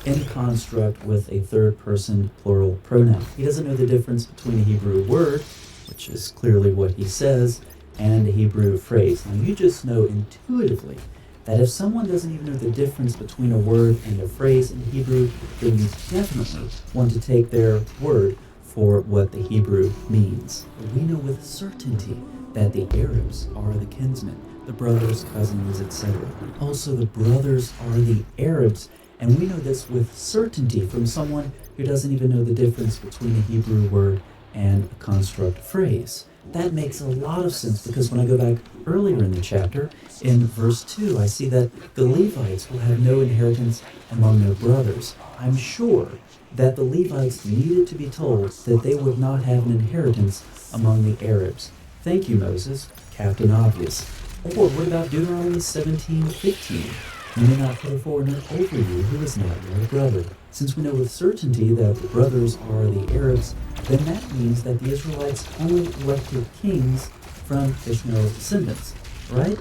in construct with a third person plural pronoun. He doesn't know the difference between a Hebrew word, which is clearly what he says, and a Hebrew phrase. Now you just know intuitively that if someone doesn't even know the difference between a word and a phrase in Hebrew, then you definitely want to take their word for what the Hebrew means. But we know with certainty that the Arabs are the kinsmen, the brothers, cousins, etc. Also, the brothers are the Arabs. And we know this with certainty from someone who doesn't even know the difference between a Hebrew word and a construct phrase. That makes a lot of sense because when I go back earlier in the chapter, in verse 2, I see that the Levites will have no inheritance among their brothers. I'm sure that the Levites needed to be told that they would not have an inheritance among the Arabs. Thank you, Moses, Captain Obvious. Or what about Deuteronomy 17:15? You may not put a foreigner over you who is not your brother. Since we know with certainty that the brothers are the Arabs, then that means that the Israelites only elected kings from Ishmael's descendants, right?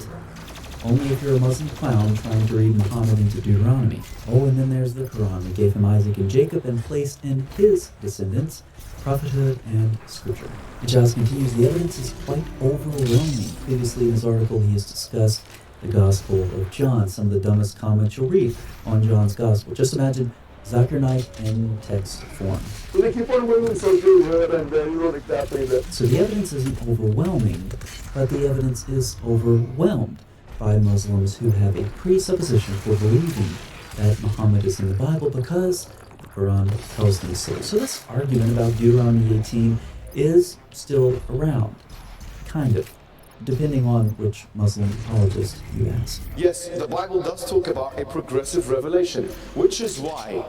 Only if you're a Muslim clown trying to read Muhammad into Deuteronomy. Oh, and then there's the Quran that gave him Isaac and Jacob and placed in his descendants prophethood and scripture. Ijaz continues, the evidence is quite overwhelming. Previously in his article, he has discussed the Gospel of John, some of the dumbest comments you'll read on John's Gospel. Just imagine Zakir Naik in text form. They keep on winning so good, and you don't exactly that. So the evidence isn't overwhelming, but the evidence is overwhelmed by Muslims who have a presupposition for believing that Muhammad is in the Bible because the Quran tells them so. So this argument about Deuteronomy 18 is still around, kind of, depending on which Muslim apologist you ask. Yes, the Bible does talk about a progressive revelation, which is why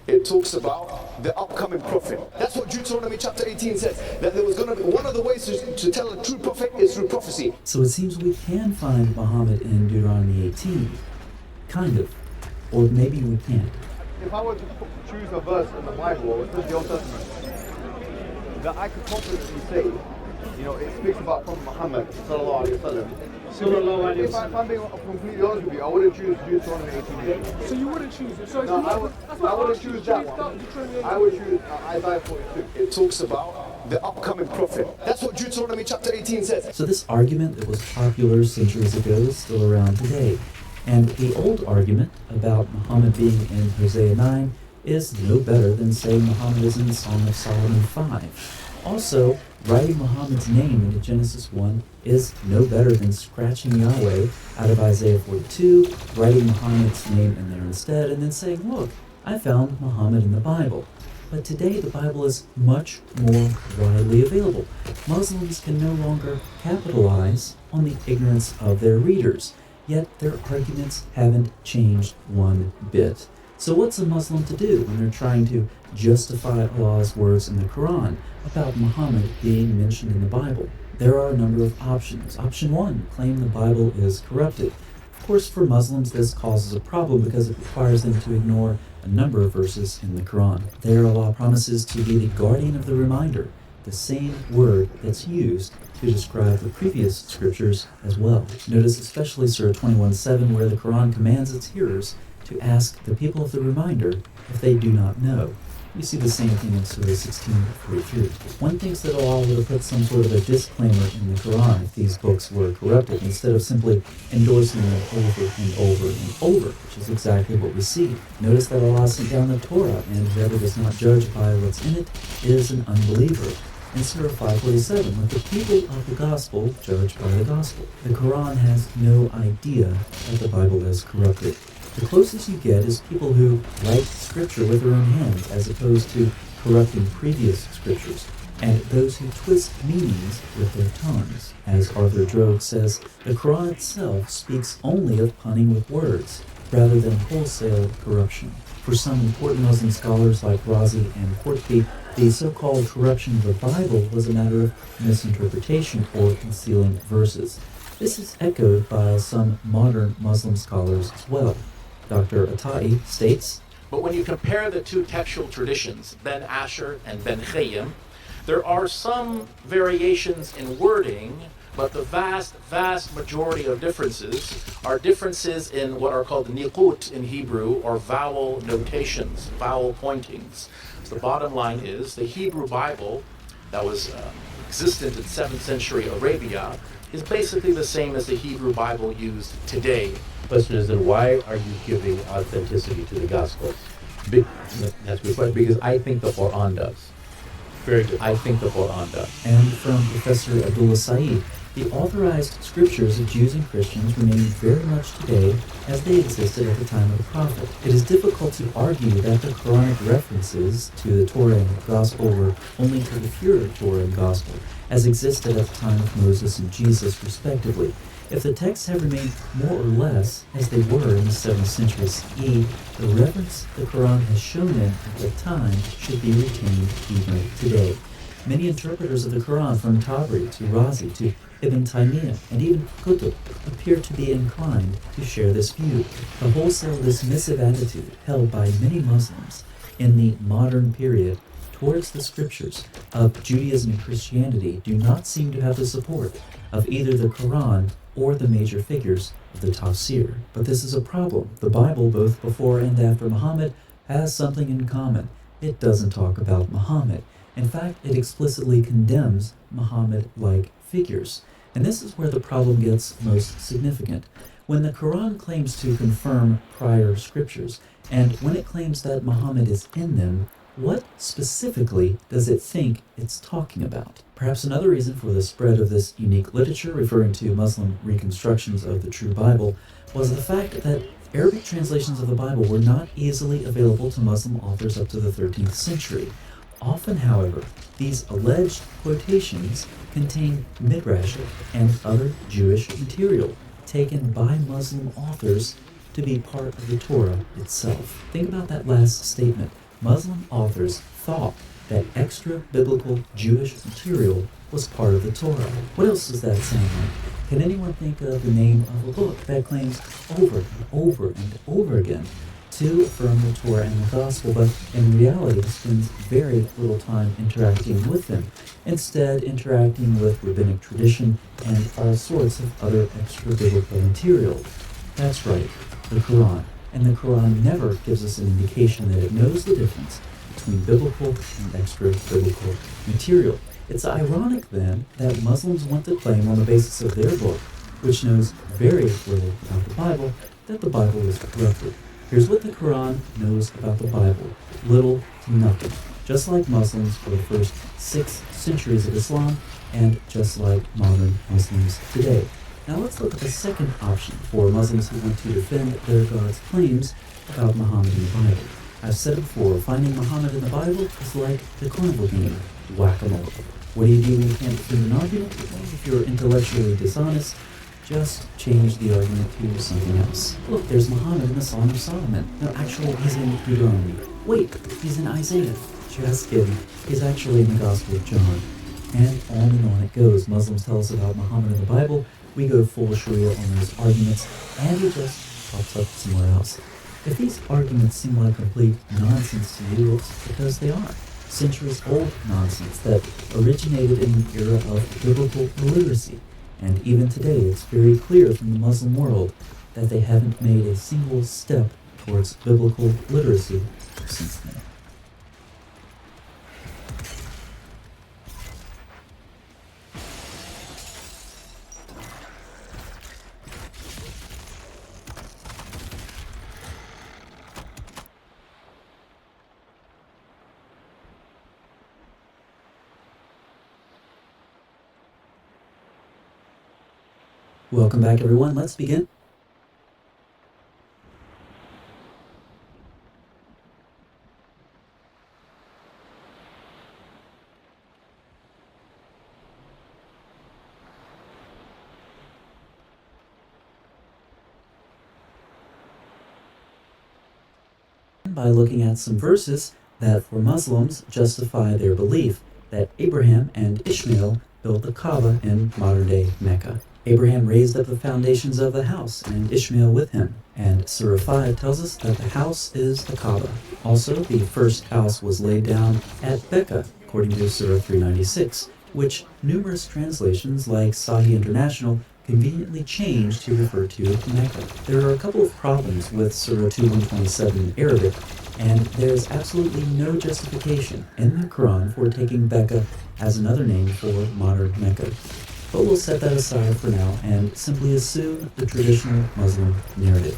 it talks about the upcoming prophet. That's what Deuteronomy chapter 18 says, that there was going to be one of the ways to tell a true prophet is through prophecy. So it seems we can find Muhammad in Deuteronomy 18, kind of, or maybe we can't. If I were to choose a verse in the Bible or within the Old Testament that I could confidently say, you know, it speaks about Prophet Muhammad sallallahu alaihi wasallam. If I'm being completely honest with you, I wouldn't choose Deuteronomy 18. So you wouldn't choose it? So No, I wouldn't choose that one. I would choose Isaiah 42. It talks about the upcoming prophet. That's what Deuteronomy chapter 18 says. So this argument that was popular centuries ago is still around today. And the old argument about Muhammad being in Hosea 9 is no better than saying Muhammad is in Song of Solomon 5. Also, writing Muhammad's name into Genesis 1 is no better than scratching Yahweh out of Isaiah 42, writing Muhammad's name in there instead, and then saying, look, I found Muhammad in the Bible. But today the Bible is much more widely available. Muslims can no longer capitalize on the ignorance of their readers, yet their arguments haven't changed one bit. So what's a Muslim to do when they're trying to justify Allah's words in the Quran about Muhammad being mentioned in the Bible? There are a number of options. Option 1, claim the Bible is corrupted. Of course, for Muslims, this causes a problem because it requires them to ignore a number of verses in the Quran. There, Allah promises to be the guardian of the reminder, the same word that's used to describe the previous scriptures as well. Notice especially Surah 21:7, where the Quran commands its hearers to ask the people of the reminder if they do not know. We see the same thing in Surah 16:43. One thinks that Allah would have put some sort of a disclaimer in the Quran if these books were corrupted, instead of simply endorsing them over and over and over, which is exactly what we see. Notice that Allah sent down the Torah, and whoever does not judge by what's in it is an unbeliever. In Surah 5:47, let the people of the gospel judge by the gospel. The Quran has no idea that the Bible is corrupted. The closest you get is people who write scripture with their own hands, as opposed to corrupting previous scriptures. and those who twist meanings with their tongues. As Arthur Droege says, the Quran itself speaks only of punning with words, rather than wholesale corruption. For some important Muslim scholars like Razi and Qurtubi, the so-called corruption of the Bible was a matter of misinterpretation or concealing verses. This is echoed by some modern Muslim scholars as well. Dr. Atai states, but when you compare the two textual traditions, Ben Asher and Ben Khayyim, there are some variations in wording, but the vast majority of differences are differences in what are called niqut in Hebrew, or vowel notations, vowel pointings. So the bottom line is the Hebrew Bible that was existent in 7th century Arabia is basically the same as the Hebrew Bible used today. The question is then why are you giving authenticity to the Gospels? That's a good question, because I think the Quran does. Very good. I think the Quran does. And from Professor Abdullah Saeed, the authorized scriptures of Jews and Christians remain very much today as they existed at the time of the Prophet. It is difficult to argue that the Quranic references to the Torah and the Gospel were only to the pure Torah and Gospel, as existed at the time of Moses and Jesus, respectively. If the texts have remained more or less as they were in the 7th century CE, the reverence the Quran has shown them at the time should be retained even today. Many interpreters of the Quran, from Tabari to Razi to Ibn Taymiyyah and even Qutb, appear to be inclined to share this view. The wholesale dismissive attitude held by many Muslims in the modern period towards the scriptures of Judaism and Christianity do not seem to have the support of either the Quran or the major figures of the tafsir. But this is a problem. The Bible, both before and after Muhammad, has something in common. It doesn't talk about Muhammad. In fact, it explicitly condemns Muhammad-like figures. And this is where the problem gets most significant. When the Quran claims to confirm prior scriptures, and when it claims that Muhammad is in them, what specifically does it think it's talking about? Perhaps another reason for the spread of this unique literature, referring to Muslim reconstructions of the true Bible, was the fact that Arabic translations of the Bible were not easily available to Muslim authors up to the 13th century. Often, however, these alleged quotations contain midrashic and other Jewish material taken by Muslim authors to be part of the Torah itself. Think about that last statement. Muslim authors thought that extra-biblical Jewish material was part of the Torah. What else does that sound like? Can anyone think of the name of a book that claims over and over and over again to affirm the Torah and the Gospel, but in reality spends very little time interacting with them, instead interacting with rabbinic tradition and all sorts of other extra-biblical material? That's right, the Quran. And the Quran never gives us an indication that it knows the difference between biblical and extra-biblical material. It's ironic, then, that Muslims want to claim on the basis of their book, which knows very little about the Bible, that the Bible is corrupted. Here's what the Quran knows about the Bible: little to nothing. Just like Muslims for the first 6 centuries of Islam, and just like modern Muslims today. Now let's look at the second option for Muslims who want to defend their God's claims about Muhammad in the Bible. I've said it before, finding Muhammad in the Bible is like the carnival game, whack-a-mole. What do you do when you can't defend an argument? Well, if you're intellectually dishonest, just change the argument to something else. Look, there's Muhammad in the Song of Solomon. No, actually, he's in Deuteronomy. Wait, he's in Isaiah. Just kidding. He's actually in the Gospel of John. And on it goes. Muslims tell us about Muhammad in the Bible. We go full Sharia on those arguments, and he just pops up somewhere else. If these arguments seem like complete nonsense to you, it's because they are. Centuries-old nonsense that originated in the era of biblical illiteracy. And even today, it's very clear from the Muslim world that they haven't made a single step towards biblical literacy since then. Welcome back, everyone. Let's begin. by looking at some verses that for Muslims justify their belief that Abraham and Ishmael built the Kaaba in modern-day Mecca. Abraham raised up the foundations of the house, and Ishmael with him. And Surah 5 tells us that the house is the Kaaba. Also, the first house was laid down at Becca, according to Surah 396, which numerous translations like Sahih International conveniently changed to refer to Mecca. There are a couple of problems with Surah 2127 in Arabic, and there's absolutely no justification in the Quran for taking Becca as another name for modern Mecca. But we'll set that aside for now and simply assume the traditional Muslim narrative.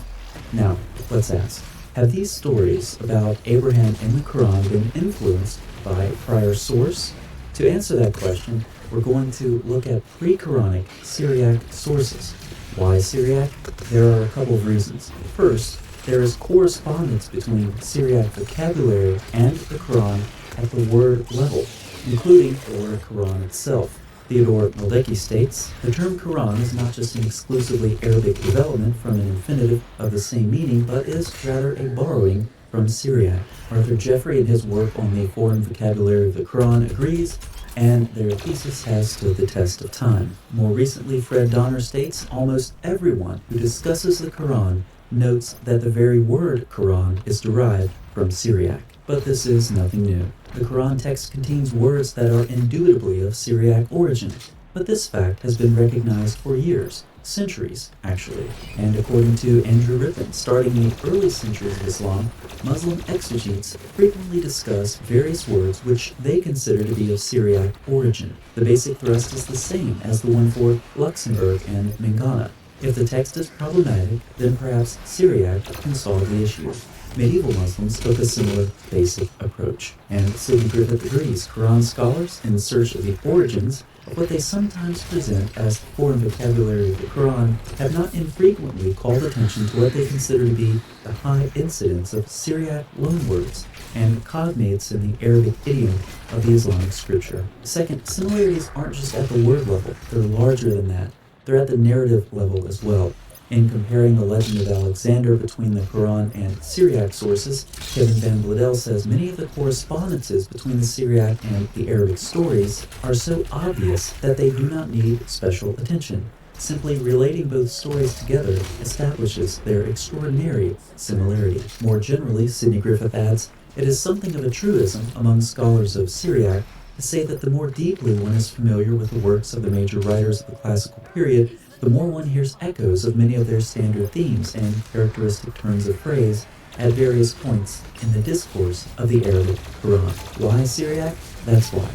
Now, let's ask, have these stories about Abraham in the Quran been influenced by a prior source? To answer that question, we're going to look at pre-Quranic Syriac sources. Why Syriac? There are a couple of reasons. First, there is correspondence between Syriac vocabulary and the Quran at the word level, including the word Quran itself. Theodore Maldeki states, the term Quran is not just an exclusively Arabic development from an infinitive of the same meaning, but is rather a borrowing from Syriac. Arthur Jeffrey, in his work on the foreign vocabulary of the Quran, agrees, and their thesis has stood the test of time. More recently, Fred Donner states, almost everyone who discusses the Quran notes that the very word Quran is derived from Syriac. But this is nothing new. The Quran text contains words that are indubitably of Syriac origin, but this fact has been recognized for years, centuries actually. And according to Andrew Rippin, starting in the early centuries of Islam, Muslim exegetes frequently discuss various words which they consider to be of Syriac origin. The basic thrust is the same as the one for Luxembourg and Mingana. If the text is problematic, then perhaps Syriac can solve the issue. Medieval Muslims took a similar basic approach, and Sidney Griffith agrees. Quran scholars, in search of the origins of what they sometimes present as the foreign vocabulary of the Quran, have not infrequently called attention to what they consider to be the high incidence of Syriac loanwords and cognates in the Arabic idiom of the Islamic scripture. Second, similarities aren't just at the word level, they're larger than that. They're at the narrative level as well. In comparing the legend of Alexander between the Quran and Syriac sources, Kevin Van Bladel says many of the correspondences between the Syriac and the Arabic stories are so obvious that they do not need special attention. Simply relating both stories together establishes their extraordinary similarity. More generally, Sidney Griffith adds, it is something of a truism among scholars of Syriac to say that the more deeply one is familiar with the works of the major writers of the classical period, the more one hears echoes of many of their standard themes and characteristic turns of phrase at various points in the discourse of the Arabic Quran. Why Syriac? That's why.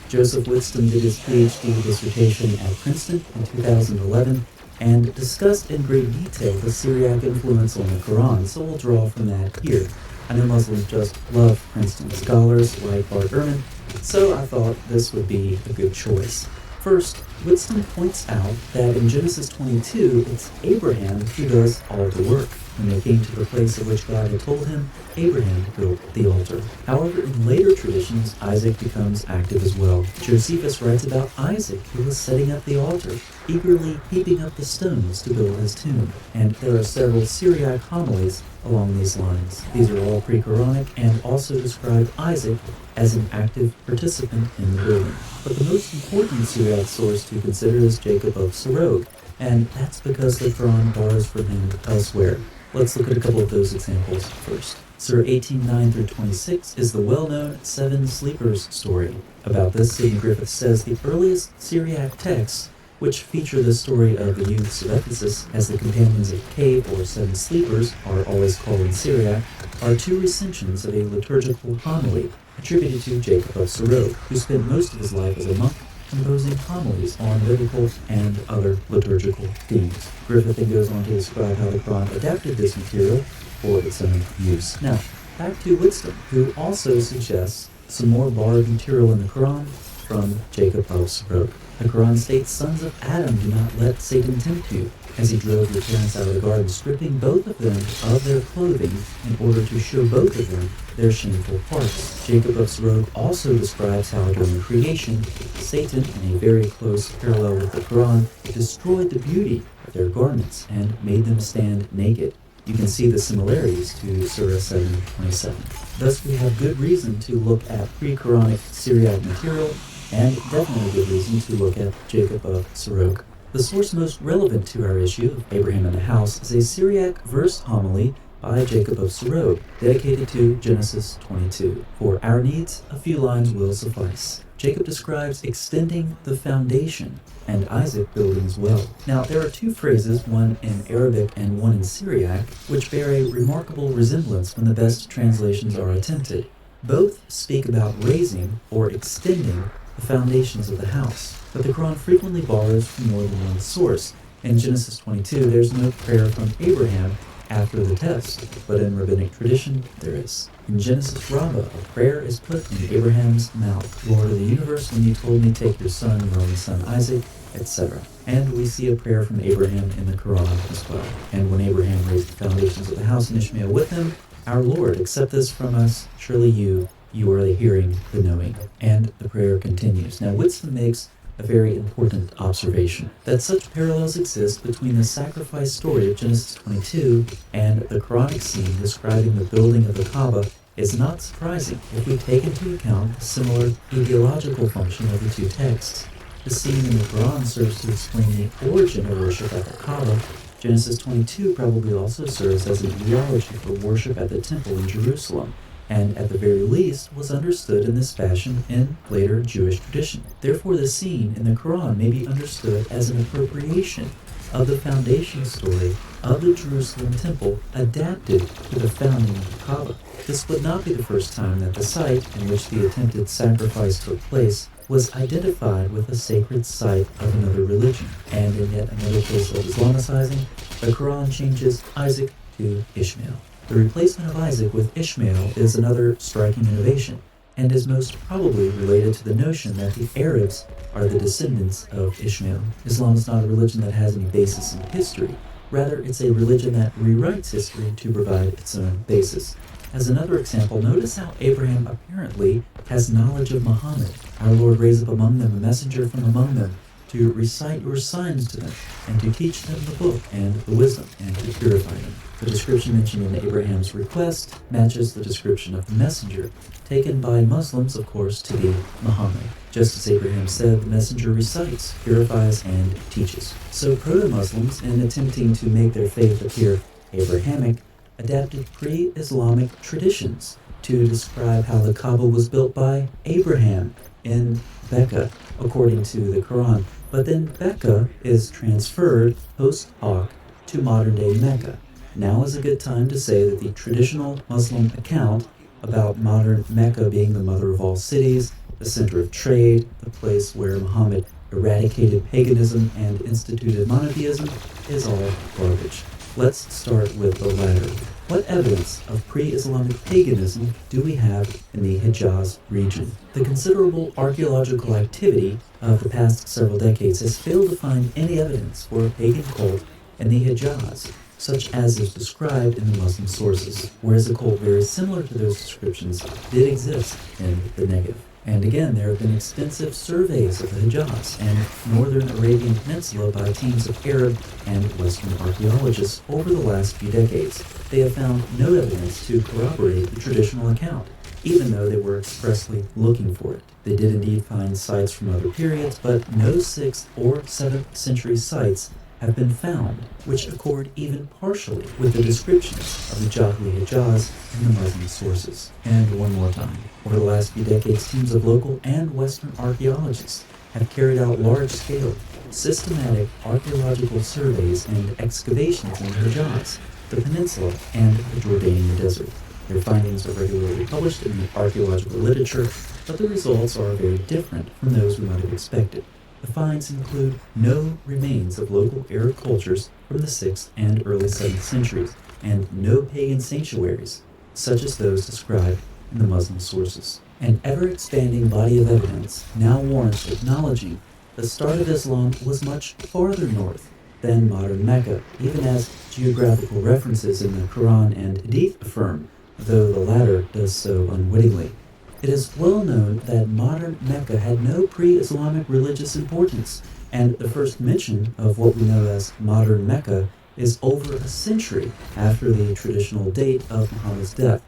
Joseph Whitston did his PhD dissertation at Princeton in 2011 and discussed in great detail the Syriac influence on the Quran, so we'll draw from that here. I know Muslims just love Princeton scholars like Bart Ehrman, so I thought this would be a good choice. First, Whitston points out that in Genesis 22, it's Abraham who does all the work. When they came to the place at which God had told him, Abraham built the altar. However, in later traditions, Isaac becomes active as well. Josephus writes about Isaac, who was setting up the altar, eagerly heaping up the stones to build his tomb. And there are several Syriac homilies along these lines. These are all pre-Quranic and also describe Isaac as an active participant in the building. But the most important Syriac source to consider is Jacob of Serog, and that's because the Quran borrows from him elsewhere. Let's look at a couple of those examples first. Surah 18:9-26 is the well-known Seven Sleepers story. About this, Sidney Griffith says the earliest Syriac texts, which feature the story of the youths of Ephesus as the companions of the cave or seven sleepers, are always called in Syriac, are two recensions of a liturgical homily attributed to Jacob of Serog, who spent most of his life as a monk composing homilies on biblical and other liturgical themes. Griffith then goes on to describe how the Quran adapted this material for its own use. Now, back to Whitston, who also suggests some more borrowed material in the Quran from Jacob of Serog. The Quran states, sons of Adam, do not let Satan tempt you, as he drove your parents out of the garden, stripping both of them of their clothing in order to show both of them their shameful parts. Jacob of Serog also describes how during creation, Satan, in a very close parallel with the Quran, destroyed the beauty of their garments and made them stand naked. You can see the similarities to Surah 7:27. Thus, we have good reason to look at pre-Quranic Syriac material, and definitely good reason to look at Jacob of Sirach. The source most relevant to our issue of Abraham and the house is a Syriac verse homily by Jacob of Sirach, dedicated to Genesis 22. For our needs, a few lines will suffice. Jacob describes extending the foundation, and Isaac building as well. Now, there are two phrases, one in Arabic and one in Syriac, which bear a remarkable resemblance when the best translations are attempted. Both speak about raising or extending the foundations of the house, but the Quran frequently borrows from more than one source. In Genesis 22, there's no prayer from Abraham after the test, but in rabbinic tradition, there is. In Genesis Rabbah, a prayer is put in Abraham's mouth. Lord of the universe, when you told me, take your son, your only son Isaac, etc. And we see a prayer from Abraham in the Quran as well. And when Abraham raised the foundations of the house and Ishmael with him, our Lord, accept this from us, surely you are the hearing, the knowing. And the prayer continues. Now, Whitson makes a very important observation, that such parallels exist between the sacrifice story of Genesis 22 and the Quranic scene describing the building of the Kaaba is not surprising if we take into account the similar ideological function of the two texts. The scene in the Quran serves to explain the origin of worship at the Kaaba. Genesis 22 probably also serves as an ideology for worship at the temple in Jerusalem, and at the very least was understood in this fashion in later Jewish tradition. Therefore, the scene in the Quran may be understood as an appropriation of the foundation story of the Jerusalem temple adapted to the founding of the Kaaba. This would not be the first time that the site in which the attempted sacrifice took place was identified with a sacred site of another religion. And in yet another case of Islamicizing, the Quran changes Isaac to Ishmael. The replacement of Isaac with Ishmael is another striking innovation, and is most probably related to the notion that the Arabs are the descendants of Ishmael. Islam is not a religion that has any basis in history. Rather, it's a religion that rewrites history to provide its own basis. As another example, notice how Abraham apparently has knowledge of Muhammad. Our Lord raised up among them a messenger from among them to recite your signs to them, and to teach them the book and the wisdom, and to purify them. The description mentioned in Abraham's request matches the description of the messenger, taken by Muslims, of course, to be Muhammad. Just as Abraham said, the messenger recites, purifies, and teaches. So proto-Muslims, in attempting to make their faith appear Abrahamic, adapted pre-Islamic traditions to describe how the Kaaba was built by Abraham in Becca, according to the Quran. But then Becca is transferred post hoc to modern-day Mecca. Now is a good time to say that the traditional Muslim account about modern Mecca being the mother of all cities, the center of trade, the place where Muhammad eradicated paganism and instituted monotheism, is all garbage. Let's start with the latter. What evidence of pre-Islamic paganism do we have in the Hijaz region? The considerable archaeological activity of the past several decades has failed to find any evidence for a pagan cult in the Hijaz, such as is described in the Muslim sources, whereas a cult very similar to those descriptions did exist in the Negev. And again, there have been extensive surveys of the Hijaz and northern Arabian Peninsula by teams of Arab and Western archaeologists over the last few decades. They have found no evidence to corroborate the traditional account, even though they were expressly looking for it. They did indeed find sites from other periods, but no 6th or 7th century sites have been found, which accord even partially with the descriptions of the Jahili Hijaz in the Muslim sources. And one more time, over the last few decades, teams of local and Western archaeologists have carried out large-scale, systematic archaeological surveys and excavations in the Hijaz, the peninsula, and the Jordanian desert. Their findings are regularly published in the archaeological literature, but the results are very different from those we might have expected. The finds include no remains of local Arab cultures from the 6th and early 7th centuries, and no pagan sanctuaries, such as those described in the Muslim sources. An ever-expanding body of evidence now warrants acknowledging the start of Islam was much farther north than modern Mecca, even as geographical references in the Quran and Hadith affirm, though the latter does so unwittingly. It is well known that modern Mecca had no pre-Islamic religious importance, and the first mention of what we know as modern Mecca is over a century after the traditional date of Muhammad's death.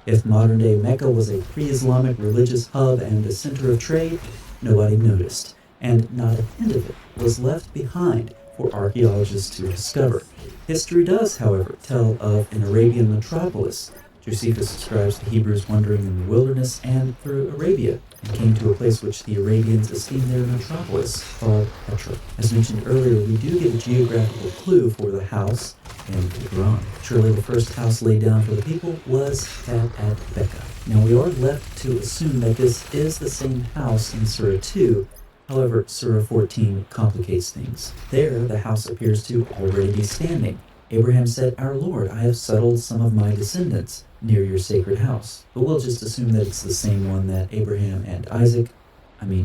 If modern-day Mecca was a pre-Islamic religious hub and a center of trade, nobody noticed, and not a hint of it was left behind for archaeologists to discover. History does, however, tell of an Arabian metropolis. Josephus describes the Hebrews wandering in the wilderness and through Arabia, and came to a place which the Arabians esteemed their metropolis, called Petra. As mentioned earlier, we do get a geographical clue for the house in the Quran. Surely the first house laid down for the people was that at Becca. Now we are left to assume that this is the same house in Surah 2. However, Surah 14 complicates things. There, the house appears to already be standing. Abraham said, "Our Lord, I have settled some of my descendants near your sacred house." But we'll just assume that it's the same one that Abraham and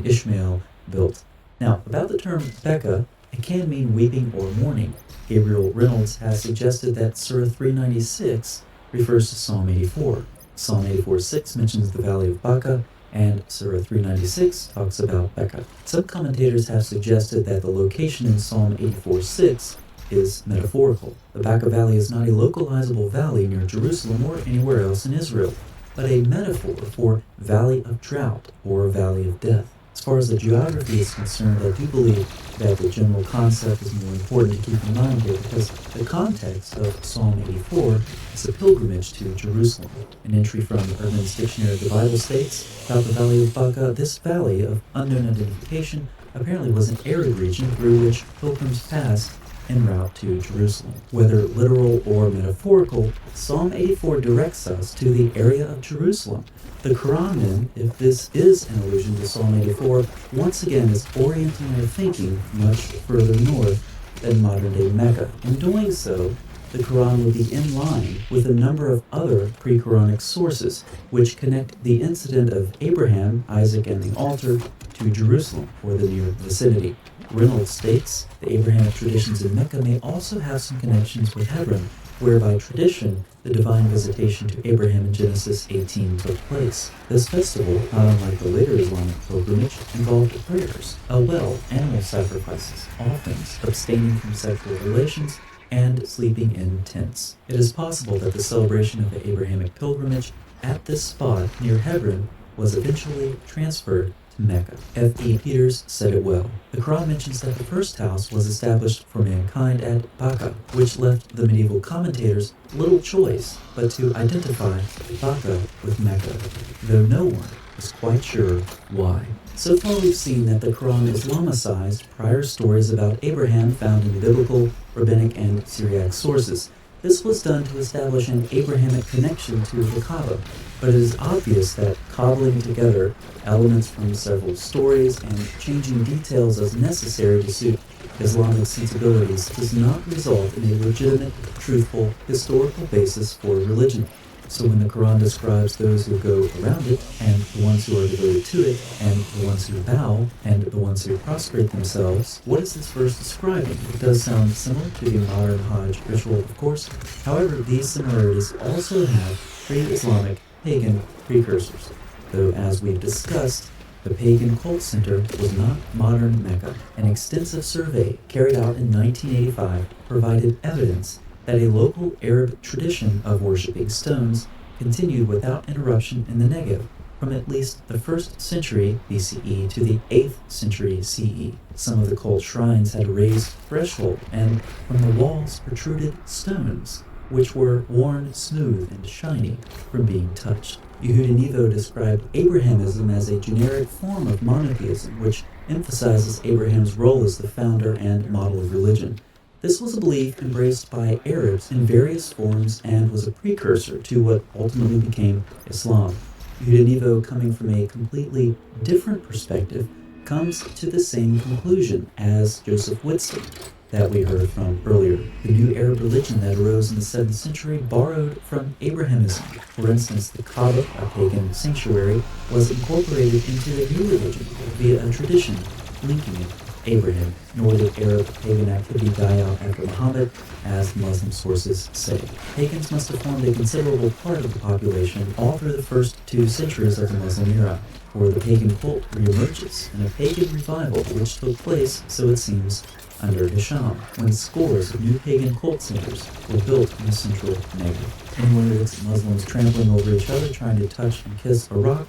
Ishmael, built. Now, about the term Becca, it can mean weeping or mourning. Gabriel Reynolds has suggested that Surah 396 refers to Psalm 84. Psalm 84:6 mentions the valley of Baca, and Surah 396 talks about Becca. Some commentators have suggested that the location in Psalm 84:6 is metaphorical. The Baca Valley is not a localizable valley near Jerusalem or anywhere else in Israel, but a metaphor for valley of drought or valley of death. As far as the geography is concerned, I do believe that the general concept is more important to keep in mind here because the context of Psalm 84 is a pilgrimage to Jerusalem. An entry from Urban's Dictionary of the Bible states about the Valley of Baca, this valley of unknown identification apparently was an arid region through which pilgrims passed en route to Jerusalem. Whether literal or metaphorical, Psalm 84 directs us to the area of Jerusalem. The Quran, then, if this is an allusion to Psalm 84, once again is orienting our thinking much further north than modern-day Mecca. In doing so, the Quran would be in line with a number of other pre-Quranic sources, which connect the incident of Abraham, Isaac, and the altar to Jerusalem or the near vicinity. Reynolds states the Abrahamic traditions in Mecca may also have some connections with Hebron, where by tradition the divine visitation to Abraham in Genesis 18 took place. This festival, not unlike the later Islamic pilgrimage, involved prayers, a well, animal sacrifices, offerings, abstaining from sexual relations, and sleeping in tents. It is possible that the celebration of the Abrahamic pilgrimage at this spot near Hebron was eventually transferred to Mecca. F.E. Peters said it well. The Quran mentions that the first house was established for mankind at Baca, which left the medieval commentators little choice but to identify Baca with Mecca, though no one is quite sure why. So far we've seen that the Quran Islamicized prior stories about Abraham found in biblical, rabbinic, and Syriac sources. This was done to establish an Abrahamic connection to the Kaaba, but it is obvious that cobbling together elements from several stories and changing details as necessary to suit Islamic sensibilities does not result in a legitimate, truthful, historical basis for religion. So when the Quran describes those who go around it, and the ones who are devoted to it, and the ones who bow, and the ones who prostrate themselves, what is this verse describing? It does sound similar to the modern Hajj ritual, of course. However, these similarities also have pre-Islamic pagan precursors, though as we've discussed, the pagan cult center was not modern Mecca. An extensive survey carried out in 1985 provided evidence that a local Arab tradition of worshipping stones continued without interruption in the Negev from at least the 1st century BCE to the 8th century CE. Some of the cult shrines had a raised threshold, and from the walls protruded stones, which were worn smooth and shiny from being touched. Yehuda Nevo described Abrahamism as a generic form of monotheism, which emphasizes Abraham's role as the founder and model of religion. This was a belief embraced by Arabs in various forms and was a precursor to what ultimately became Islam. Yehuda Nevo, coming from a completely different perspective, comes to the same conclusion as Joseph Whitson that we heard from earlier. The new Arab religion that arose in the 7th century borrowed from Abrahamism. For instance, the Kaaba, a pagan sanctuary, was incorporated into the new religion via a tradition linking it Abraham, nor did Arab pagan activity die out after Muhammad, as Muslim sources say. Pagans must have formed a considerable part of the population all through the first 2 centuries of the Muslim era, for the pagan cult reemerges in a pagan revival which took place, so it seems, under Hisham, when scores of new pagan cult centers were built in the central Negev. Anyone who looks at Muslims trampling over each other trying to touch and kiss a rock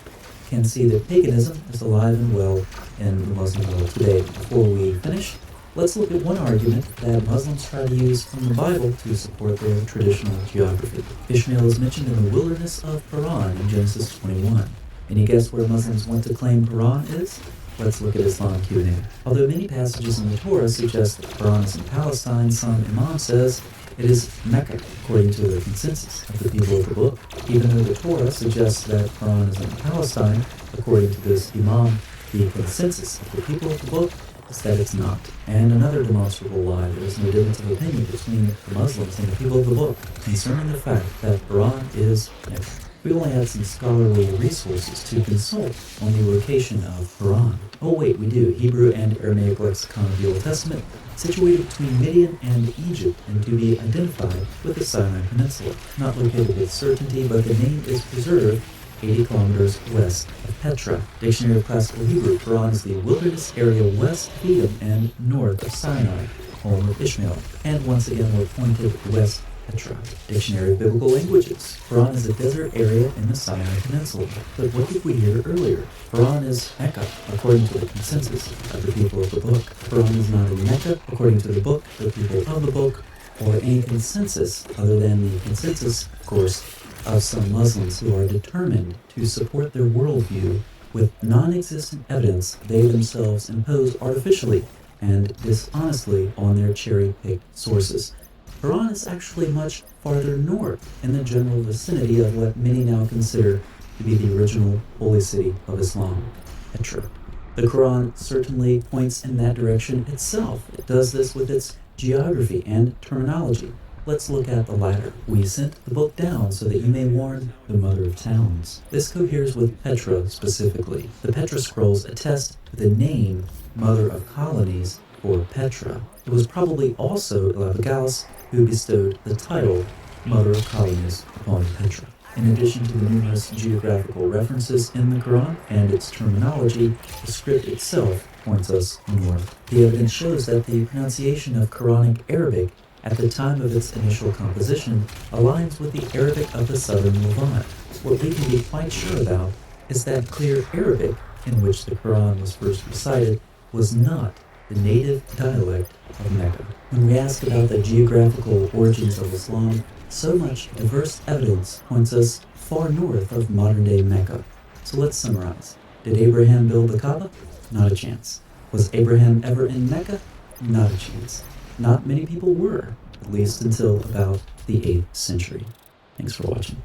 can see that paganism is alive and well in the Muslim world today. Before we finish, let's look at one argument that Muslims try to use from the Bible to support their traditional geography. Ishmael is mentioned in the wilderness of Qu'ran in Genesis 21. Any guess where Muslims want to claim Qu'ran is? Let's look at Islam Q&A. Although many passages in the Torah suggest that Qu'ran is in Palestine, some Imam says it is Mecca, according to the consensus of the people of the book. Even though the Torah suggests that Quran is in Palestine, according to this Imam, the consensus of the people of the book is that it's not. And another demonstrable lie: there is no difference of opinion between the Muslims and the people of the book concerning the fact that Quran is Mecca. We only had some scholarly resources to consult on the location of Quran. Oh wait, we do. Hebrew and Aramaic lexicon of the Old Testament, situated between Midian and Egypt, and to be identified with the Sinai Peninsula. Not located with certainty, but the name is preserved 80 kilometers west of Petra. Dictionary of Classical Hebrew: Quran is the wilderness area west of Edom and north of Sinai, home of Ishmael. And once again, we're pointed west Petra. Dictionary of Biblical Languages: Quran is a desert area in the Sinai Peninsula. But what did we hear earlier? Quran is Mecca, according to the consensus of the people of the book. Quran is not in Mecca, according to the book, the people of the book, or any consensus other than the consensus, of course, of some Muslims who are determined to support their worldview with non-existent evidence they themselves impose artificially and dishonestly on their cherry-picked sources. Quran is actually much farther north in the general vicinity of what many now consider to be the original holy city of Islam, Petra. The Quran certainly points in that direction itself. It does this with its geography and terminology. Let's look at the latter. We sent the book down so that you may warn the mother of towns. This coheres with Petra specifically. The Petra scrolls attest to the name Mother of Colonies for Petra. It was probably also Elagabalus who bestowed the title Mother of Colonies upon Petra. In addition to the numerous geographical references in the Quran and its terminology, the script itself points us north. The evidence shows that the pronunciation of Quranic Arabic at the time of its initial composition aligns with the Arabic of the southern Levant. What we can be quite sure about is that clear Arabic in which the Quran was first recited was not the native dialect of Mecca. When we ask about the geographical origins of Islam, so much diverse evidence points us far north of modern-day Mecca. So let's summarize. Did Abraham build the Kaaba? Not a chance. Was Abraham ever in Mecca? Not a chance. Not many people were, at least until about the 8th century. Thanks for watching.